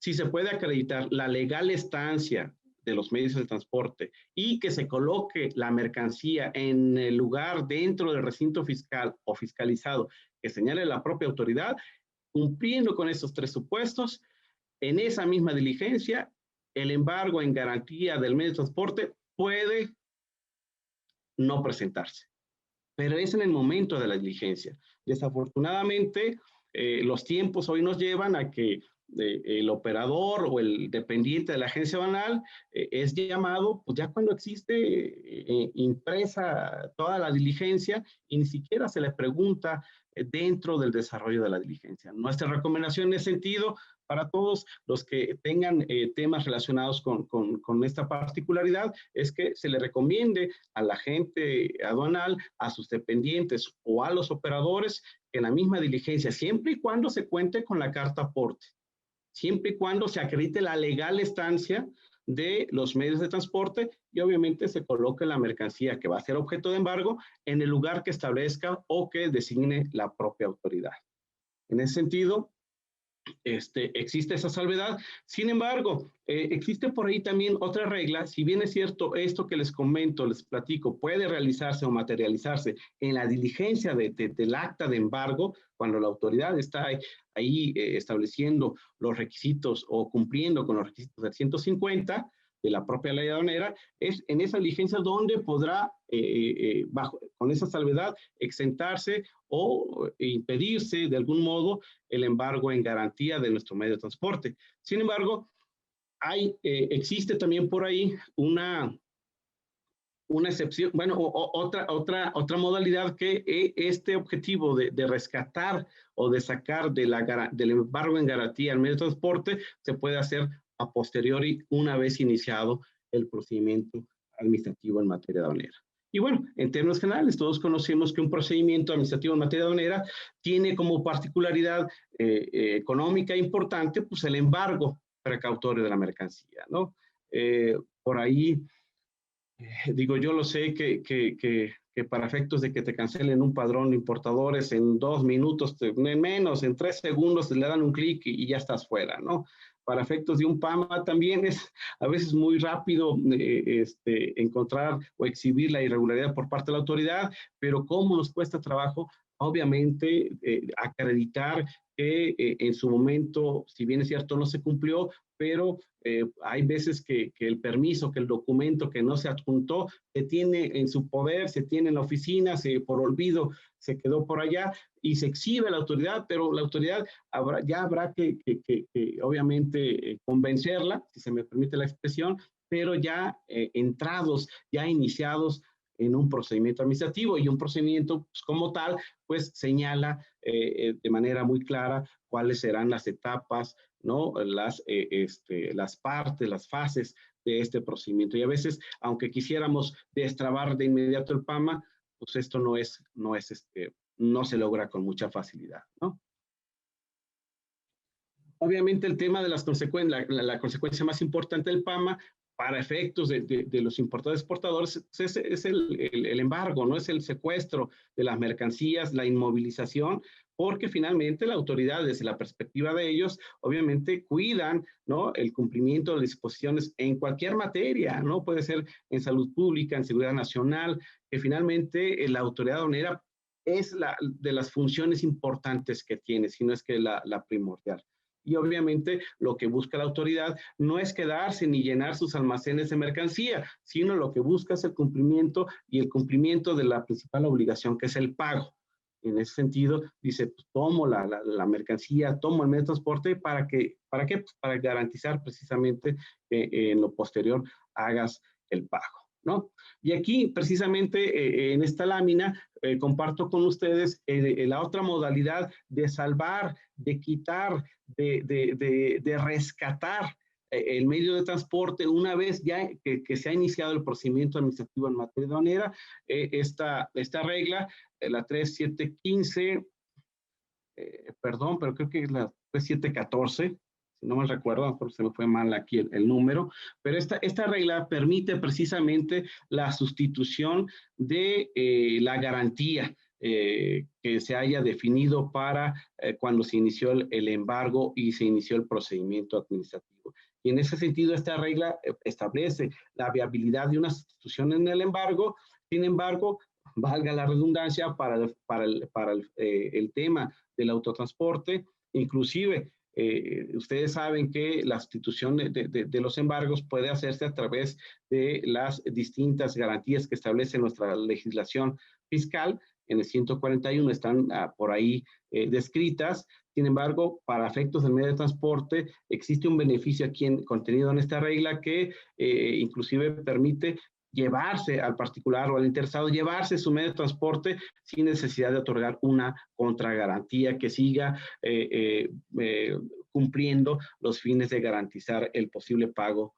si se puede acreditar la legal estancia de los medios de transporte y que se coloque la mercancía en el lugar dentro del recinto fiscal o fiscalizado que señale la propia autoridad, cumpliendo con esos 3 supuestos, en esa misma diligencia, el embargo en garantía del medio de transporte puede no presentarse, pero es en el momento de la diligencia. Desafortunadamente, los tiempos hoy nos llevan a que el operador o el dependiente de la agencia aduanal es llamado pues ya cuando existe impresa toda la diligencia y ni siquiera se le pregunta dentro del desarrollo de la diligencia. Nuestra recomendación en ese sentido para todos los que tengan temas relacionados con esta particularidad es que se le recomiende a la agente aduanal, a sus dependientes o a los operadores que en la misma diligencia, siempre y cuando se cuente con la carta aporte, siempre y cuando se acredite la legal estancia de los medios de transporte y obviamente se coloque la mercancía que va a ser objeto de embargo en el lugar que establezca o que designe la propia autoridad. En ese sentido, existe esa salvedad. Sin embargo, existe por ahí también otra regla. Si bien es cierto, esto que les comento, les platico, puede realizarse o materializarse en la diligencia del acta de embargo, cuando la autoridad está ahí estableciendo los requisitos o cumpliendo con los requisitos del 150 de la propia ley aduanera, es en esa diligencia donde podrá, con esa salvedad, exentarse o impedirse de algún modo el embargo en garantía de nuestro medio de transporte. Sin embargo, existe también por ahí una excepción, bueno, otra modalidad que este objetivo de rescatar o de sacar del embargo en garantía al medio de transporte se puede hacer a posteriori una vez iniciado el procedimiento administrativo en materia aduanera. Y bueno, en términos generales, todos conocemos que un procedimiento administrativo en materia aduanera tiene como particularidad económica importante, pues el embargo precautorio de la mercancía, ¿no? Por ahí, digo, yo lo sé que para efectos de que te cancelen un padrón de importadores en 2 minutos, menos, en 3 segundos, le dan un clic y ya estás fuera, ¿no? Para efectos de un PAMA también es a veces muy rápido encontrar o exhibir la irregularidad por parte de la autoridad, pero cómo nos cuesta trabajo, obviamente, acreditar que en su momento, si bien es cierto, no se cumplió, pero hay veces que el permiso, que el documento que no se adjuntó, se tiene en su poder, se tiene en la oficina, por olvido se quedó por allá y se exhibe a la autoridad, pero la autoridad ya habrá que obviamente convencerla, si se me permite la expresión, pero ya entrados, ya iniciados en un procedimiento administrativo y un procedimiento pues, como tal, pues señala de manera muy clara cuáles serán las etapas, ¿no? Las partes, las fases de este procedimiento. Y a veces, aunque quisiéramos destrabar de inmediato el PAMA, pues esto no se logra con mucha facilidad, ¿no? Obviamente el tema de las consecuencias, la consecuencia más importante del PAMA para efectos de los importadores exportadores es el embargo, no es el secuestro de las mercancías, la inmovilización, porque finalmente la autoridad, desde la perspectiva de ellos, obviamente cuidan, ¿no?, el cumplimiento de las disposiciones en cualquier materia, ¿no? Puede ser en salud pública, en seguridad nacional, que finalmente la autoridad aduanera es de las funciones importantes que tiene, si no es que la primordial. Y obviamente lo que busca la autoridad no es quedarse ni llenar sus almacenes de mercancía, sino lo que busca es el cumplimiento y el cumplimiento de la principal obligación, que es el pago. En ese sentido, dice, pues, tomo la mercancía, tomo el medio de transporte, ¿para qué? Pues para garantizar precisamente que en lo posterior hagas el pago, ¿no? Y aquí, precisamente, en esta lámina, comparto con ustedes la otra modalidad de salvar, de quitar, de rescatar el medio de transporte una vez ya que se ha iniciado el procedimiento administrativo en materia aduanera. Esta regla, la 3715, perdón, pero creo que es la 3714, si no me recuerdo, a lo mejor se me fue mal aquí el número, pero esta regla permite precisamente la sustitución de la garantía que se haya definido para cuando se inició el embargo y se inició el procedimiento administrativo. Y en ese sentido, esta regla establece la viabilidad de una sustitución en el embargo. Sin embargo, valga la redundancia, para el tema del autotransporte, inclusive ustedes saben que la sustitución de los embargos puede hacerse a través de las distintas garantías que establece nuestra legislación fiscal. En el 141 están por ahí descritas. Sin embargo, para efectos del medio de transporte, existe un beneficio aquí contenido en esta regla que inclusive permite llevarse al particular o al interesado, llevarse su medio de transporte sin necesidad de otorgar una contragarantía que siga cumpliendo los fines de garantizar el posible pago,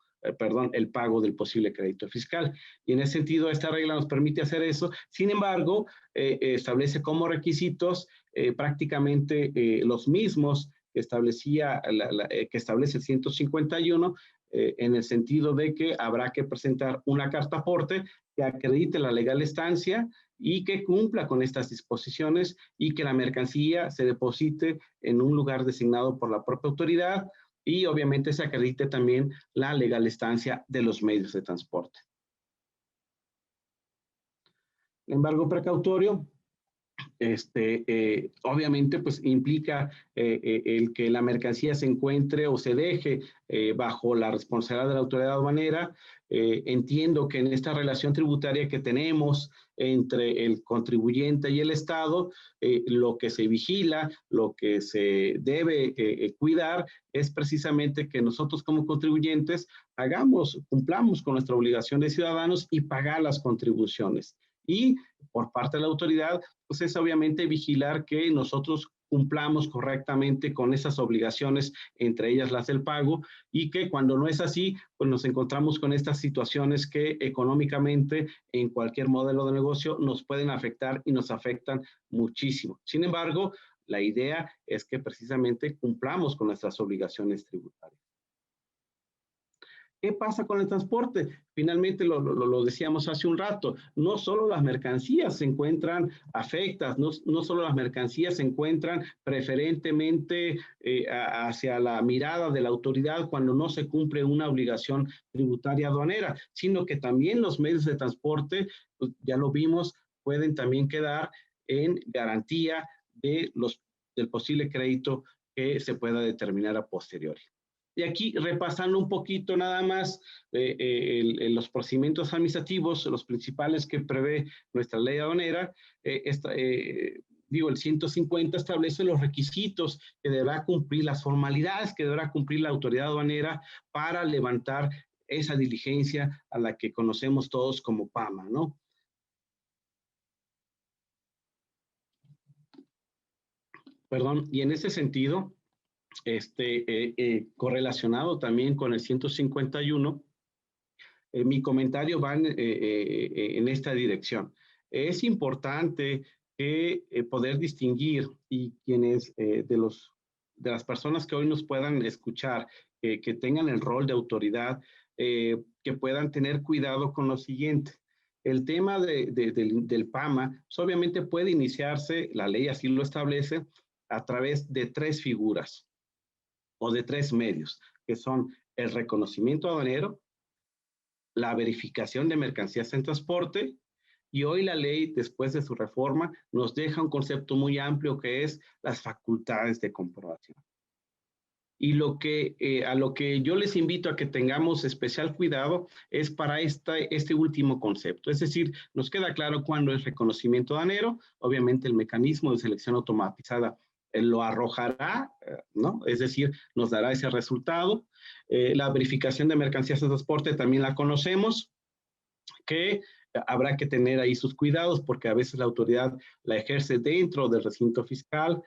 el pago del posible crédito fiscal. Y en ese sentido, esta regla nos permite hacer eso. Sin embargo, establece como requisitos prácticamente los mismos que establecía que establece el 151, en el sentido de que habrá que presentar una carta aporte que acredite la legal estancia y que cumpla con estas disposiciones y que la mercancía se deposite en un lugar designado por la propia autoridad y obviamente se acredite también la legal estancia de los medios de transporte. El embargo precautorio obviamente pues implica el que la mercancía se encuentre o se deje bajo la responsabilidad de la autoridad aduanera. Entiendo que en esta relación tributaria que tenemos entre el contribuyente y el Estado, lo que se vigila, lo que se debe cuidar es precisamente que nosotros como contribuyentes cumplamos con nuestra obligación de ciudadanos y pagar las contribuciones. Y por parte de la autoridad, pues es obviamente vigilar que nosotros cumplamos correctamente con esas obligaciones, entre ellas las del pago, y que cuando no es así, pues nos encontramos con estas situaciones que económicamente en cualquier modelo de negocio nos pueden afectar y nos afectan muchísimo. Sin embargo, la idea es que precisamente cumplamos con nuestras obligaciones tributarias. ¿Qué pasa con el transporte? Finalmente, lo decíamos hace un rato, no solo las mercancías se encuentran afectadas, no solo las mercancías se encuentran preferentemente hacia la mirada de la autoridad cuando no se cumple una obligación tributaria aduanera, sino que también los medios de transporte, pues, ya lo vimos, pueden también quedar en garantía del posible crédito que se pueda determinar a posteriori. Y aquí, repasando un poquito nada más los procedimientos administrativos, los principales que prevé nuestra ley aduanera, el 150 establece los requisitos que deberá cumplir, las formalidades que deberá cumplir la autoridad aduanera para levantar esa diligencia a la que conocemos todos como PAMA, ¿no? Perdón, y en ese sentido, correlacionado también con el 151, mi comentario va en esta dirección. Es importante que poder distinguir y quienes de las personas que hoy nos puedan escuchar, que tengan el rol de autoridad, que puedan tener cuidado con lo siguiente. El tema del PAMA, pues obviamente puede iniciarse, la ley así lo establece, a través de 3 figuras o de 3 medios, que son el reconocimiento aduanero, la verificación de mercancías en transporte, y hoy la ley, después de su reforma, nos deja un concepto muy amplio que es las facultades de comprobación. Y a lo que yo les invito a que tengamos especial cuidado es para este último concepto. Es decir, nos queda claro cuándo es reconocimiento aduanero, obviamente el mecanismo de selección automatizada lo arrojará, ¿no? Es decir, nos dará ese resultado. La verificación de mercancías de transporte también la conocemos, que habrá que tener ahí sus cuidados porque a veces la autoridad la ejerce dentro del recinto fiscal,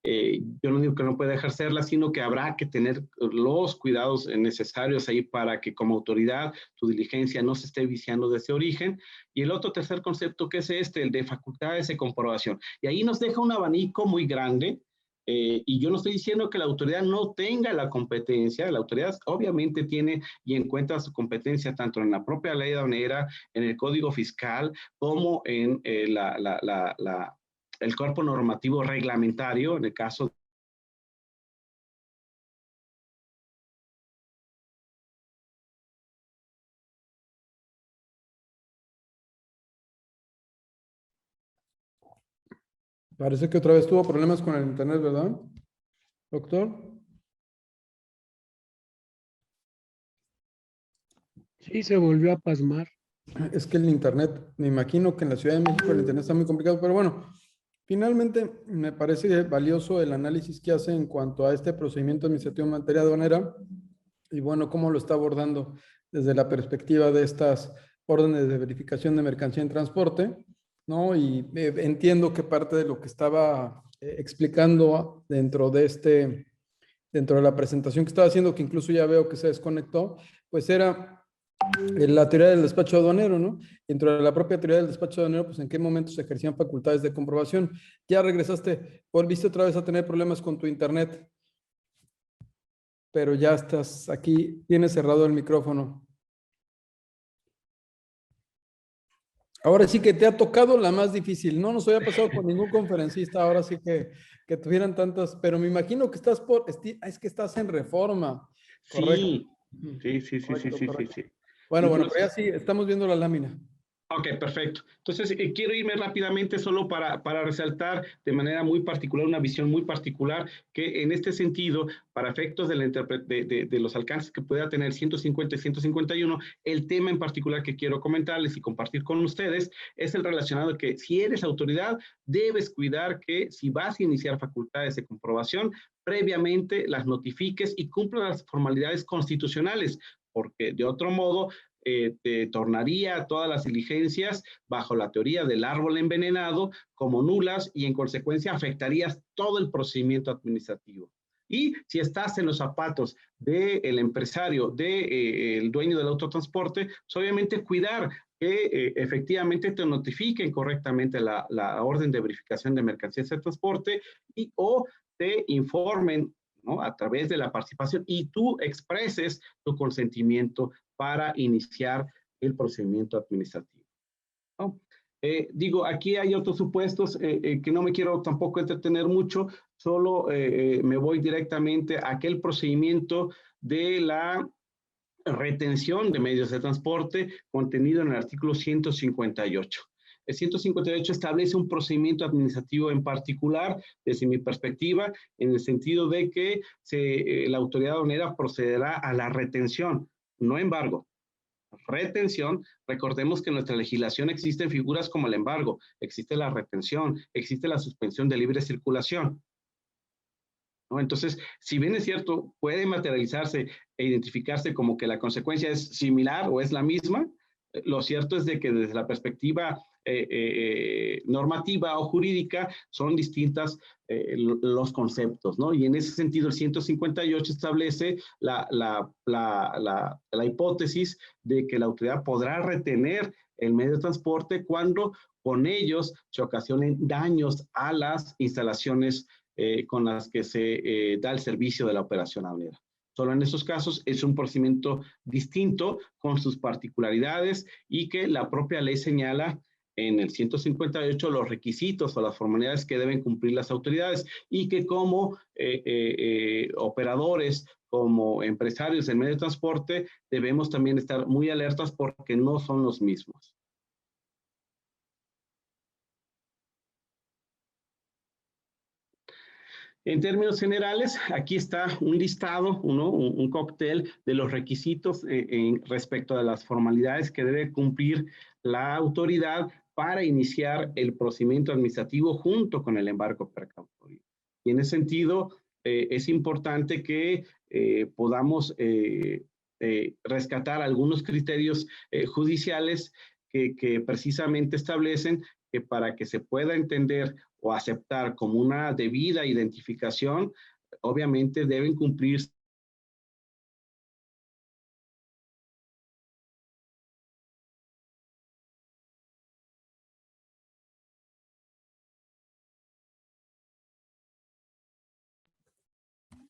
Yo no digo que no pueda ejercerla, sino que habrá que tener los cuidados necesarios ahí para que como autoridad tu diligencia no se esté viciando desde origen. Y el otro tercer concepto, que es el de facultades de comprobación. Y ahí nos deja un abanico muy grande. Y yo no estoy diciendo que la autoridad no tenga la competencia. La autoridad obviamente tiene y encuentra su competencia tanto en la propia ley aduanera, en el Código Fiscal, como en el cuerpo normativo reglamentario, en el caso Parece que otra vez tuvo problemas con el internet, ¿verdad, doctor? Sí, se volvió a pasmar. Es que el internet, me imagino que en la Ciudad de México el internet está muy complicado, pero bueno, finalmente me parece valioso el análisis que hace en cuanto a este procedimiento administrativo en materia aduanera y bueno, cómo lo está abordando desde la perspectiva de estas órdenes de verificación de mercancía en transporte, ¿no? Y entiendo que parte de lo que estaba explicando dentro de la presentación que estaba haciendo, que incluso ya veo que se desconectó, pues era la teoría del despacho aduanero, ¿no? Dentro de la propia teoría del despacho aduanero, pues en qué momento se ejercían facultades de comprobación. Ya regresaste, volviste otra vez a tener problemas con tu internet, pero ya estás aquí, tienes cerrado el micrófono. Ahora sí que te ha tocado la más difícil. No nos había pasado con ningún conferencista, ahora sí que tuvieran tantas, pero me imagino que estás es que estás en Reforma. Correcto. Sí, sí. Correcto. Bueno, pero ya sí, estamos viendo la lámina. Ok, perfecto. Entonces, quiero irme rápidamente solo para resaltar de manera muy particular, una visión muy particular, que en este sentido, para efectos de los alcances que pueda tener 150 y 151, el tema en particular que quiero comentarles y compartir con ustedes es el relacionado que si eres autoridad, debes cuidar que si vas a iniciar facultades de comprobación, previamente las notifiques y cumplan las formalidades constitucionales, porque de otro modo te tornaría todas las diligencias bajo la teoría del árbol envenenado como nulas y en consecuencia afectarías todo el procedimiento administrativo. Y si estás en los zapatos del empresario, del dueño del autotransporte, pues obviamente cuidar que efectivamente te notifiquen correctamente la orden de verificación de mercancías de transporte o te informen, ¿no?, a través de la participación y tú expreses tu consentimiento para iniciar el procedimiento administrativo, ¿no? Digo, aquí hay otros supuestos que no me quiero tampoco entretener mucho, solo me voy directamente a aquel procedimiento de la retención de medios de transporte contenido en el artículo 158. El 158 establece un procedimiento administrativo en particular, desde mi perspectiva, en el sentido de que la autoridad aduanera procederá a la retención, no embargo. Retención, recordemos que en nuestra legislación existen figuras como el embargo, existe la retención, existe la suspensión de libre circulación, ¿no? Entonces, si bien es cierto, puede materializarse e identificarse como que la consecuencia es similar o es la misma, lo cierto es de que desde la perspectiva normativa o jurídica son distintas los conceptos, ¿no? Y en ese sentido el 158 establece la hipótesis de que la autoridad podrá retener el medio de transporte cuando con ellos se ocasionen daños a las instalaciones con las que se da el servicio de la operación aduanera. Solo en esos casos es un procedimiento distinto con sus particularidades y que la propia ley señala en el 158 los requisitos o las formalidades que deben cumplir las autoridades y que como operadores, como empresarios del medio de transporte, debemos también estar muy alertas porque no son los mismos. En términos generales, aquí está un listado, un cóctel de los requisitos respecto a las formalidades que debe cumplir la autoridad para iniciar el procedimiento administrativo junto con el embargo precautorio. Y en ese sentido, es importante que podamos rescatar algunos criterios judiciales que precisamente establecen que para que se pueda entender o aceptar como una debida identificación, obviamente deben cumplir.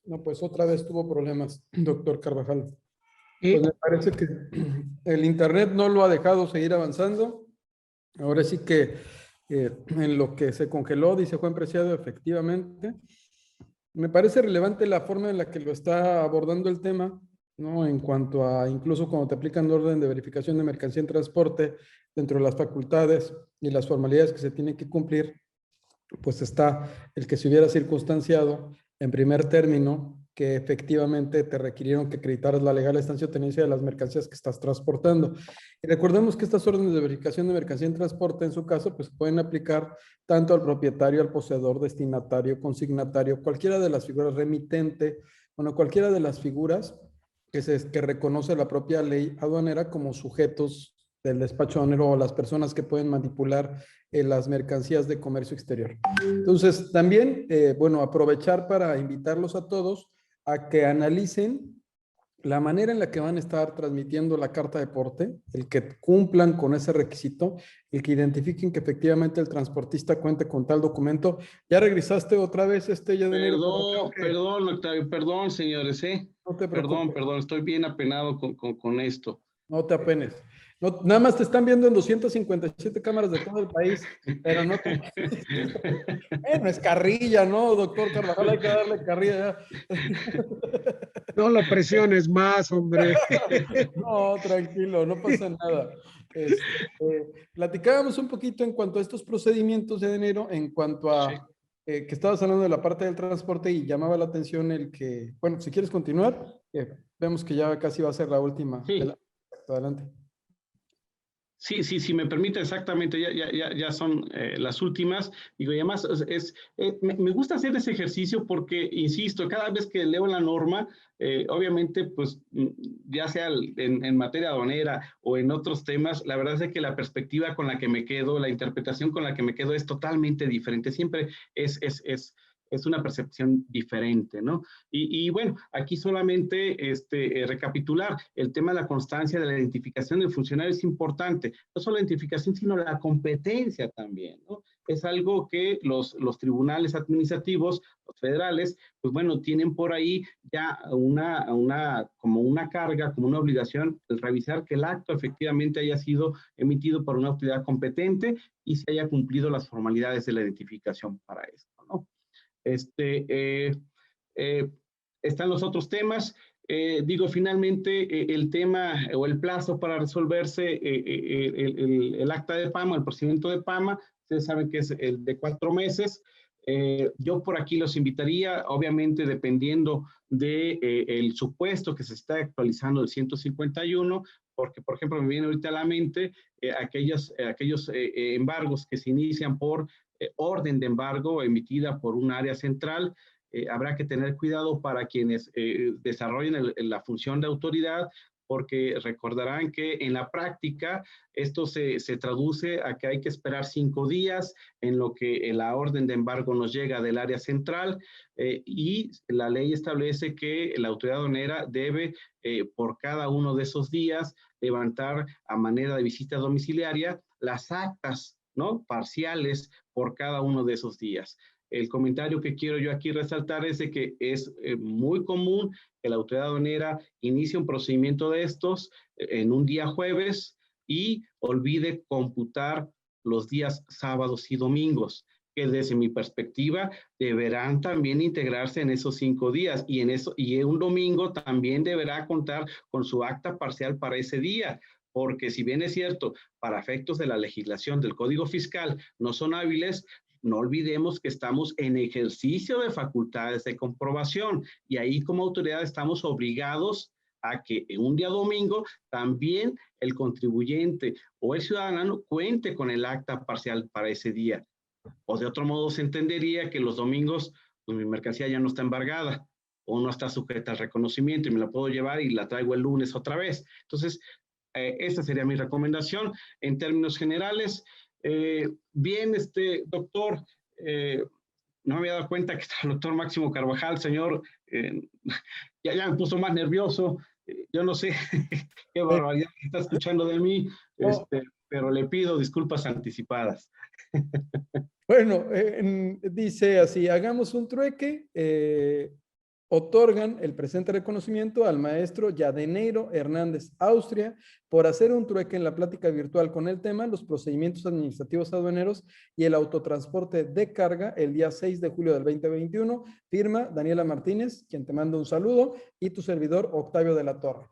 No, pues otra vez tuvo problemas, doctor Carvajal. Y Pues me parece que el Internet no lo ha dejado seguir avanzando. Ahora sí que en lo que se congeló, dice Juan Preciado, efectivamente. Me parece relevante la forma en la que lo está abordando el tema, ¿no? En cuanto a, incluso cuando te aplican orden de verificación de mercancía en transporte, dentro de las facultades y las formalidades que se tienen que cumplir, pues está el que se hubiera circunstanciado en primer término que efectivamente te requirieron que acreditaras la legal estancia o tenencia de las mercancías que estás transportando. Y recordemos que estas órdenes de verificación de mercancía en transporte, en su caso, pues pueden aplicar tanto al propietario, al poseedor, destinatario, consignatario, cualquiera de las figuras, remitente, bueno, cualquiera de las figuras que reconoce la propia ley aduanera como sujetos del despacho aduanero o las personas que pueden manipular las mercancías de comercio exterior. Entonces, también, bueno, aprovechar para invitarlos a todos a que analicen la manera en la que van a estar transmitiendo la carta de porte, el que cumplan con ese requisito, el que identifiquen que efectivamente el transportista cuente con tal documento. ¿Ya regresaste otra vez, ya de enero? Perdón, Octavio, perdón, señores, No te preocupes. Perdón, estoy bien apenado con esto. No te apenes. No, nada más te están viendo en 257 cámaras de todo el país, pero no te... Bueno, es carrilla, ¿no, doctor Carvajal? Hay que darle carrilla ya. no lo presiones más, hombre. No, tranquilo, no pasa nada. Platicábamos un poquito en cuanto a estos procedimientos de enero, en cuanto a Sí. que estabas hablando de la parte del transporte y llamaba la atención el que, bueno, si quieres continuar, vemos que ya casi va a ser la última. Sí. Adelante. Sí, me permite exactamente, ya son las últimas. Digo, y además me gusta hacer ese ejercicio porque, insisto, cada vez que leo la norma, obviamente, pues, ya sea en materia aduanera o en otros temas, la verdad es que la perspectiva con la que me quedo, la interpretación con la que me quedo es totalmente diferente. Siempre es una percepción diferente, ¿no? Y bueno, aquí solamente recapitular el tema de la constancia de la identificación del funcionario es importante. No solo la identificación, sino la competencia también, ¿no? Es algo que los tribunales administrativos, los federales, pues bueno, tienen por ahí ya como una carga, como una obligación, el revisar que el acto efectivamente haya sido emitido por una autoridad competente y se haya cumplido las formalidades de la identificación para esto, ¿no? Están los otros temas. Digo, finalmente, el tema o el plazo para resolverse el acta de PAMA, el procedimiento de PAMA, ustedes saben que es el de 4 meses. Yo por aquí los invitaría, obviamente dependiendo del supuesto que se está actualizando el 151, porque, por ejemplo, me viene ahorita a la mente aquellos embargos que se inician por orden de embargo emitida por un área central. Habrá que tener cuidado para quienes desarrollen la función de autoridad, porque recordarán que en la práctica esto se traduce a que hay que esperar 5 días en lo que la orden de embargo nos llega del área central y la ley establece que la autoridad aduanera debe por cada uno de esos días levantar a manera de visita domiciliaria las actas, ¿no?, parciales por cada uno de esos días. El comentario que quiero yo aquí resaltar es de que es muy común que la autoridad aduanera inicie un procedimiento de estos en un día jueves y olvide computar los días sábados y domingos, que desde mi perspectiva deberán también integrarse en esos 5 días y un domingo también deberá contar con su acta parcial para ese día, porque si bien es cierto, para efectos de la legislación del Código Fiscal no son hábiles, no olvidemos que estamos en ejercicio de facultades de comprobación y ahí como autoridad estamos obligados a que en un día domingo también el contribuyente o el ciudadano cuente con el acta parcial para ese día. O de otro modo se entendería que los domingos pues mi mercancía ya no está embargada o no está sujeta al reconocimiento y me la puedo llevar y la traigo el lunes otra vez. Entonces, esta sería mi recomendación. En términos generales, Bien, doctor, no me había dado cuenta que está el doctor Máximo Carvajal, señor, ya me puso más nervioso. Yo no sé qué barbaridad que está escuchando de mí, pero le pido disculpas anticipadas. Bueno, dice así, hagamos un trueque, otorgan el presente reconocimiento al maestro Yadeneiro Hernández Austria por hacer un trueque en la plática virtual con el tema los procedimientos administrativos aduaneros y el autotransporte de carga el día 6 de julio del 2021. Firma Daniela Martínez, quien te manda un saludo, y tu servidor Octavio de la Torre.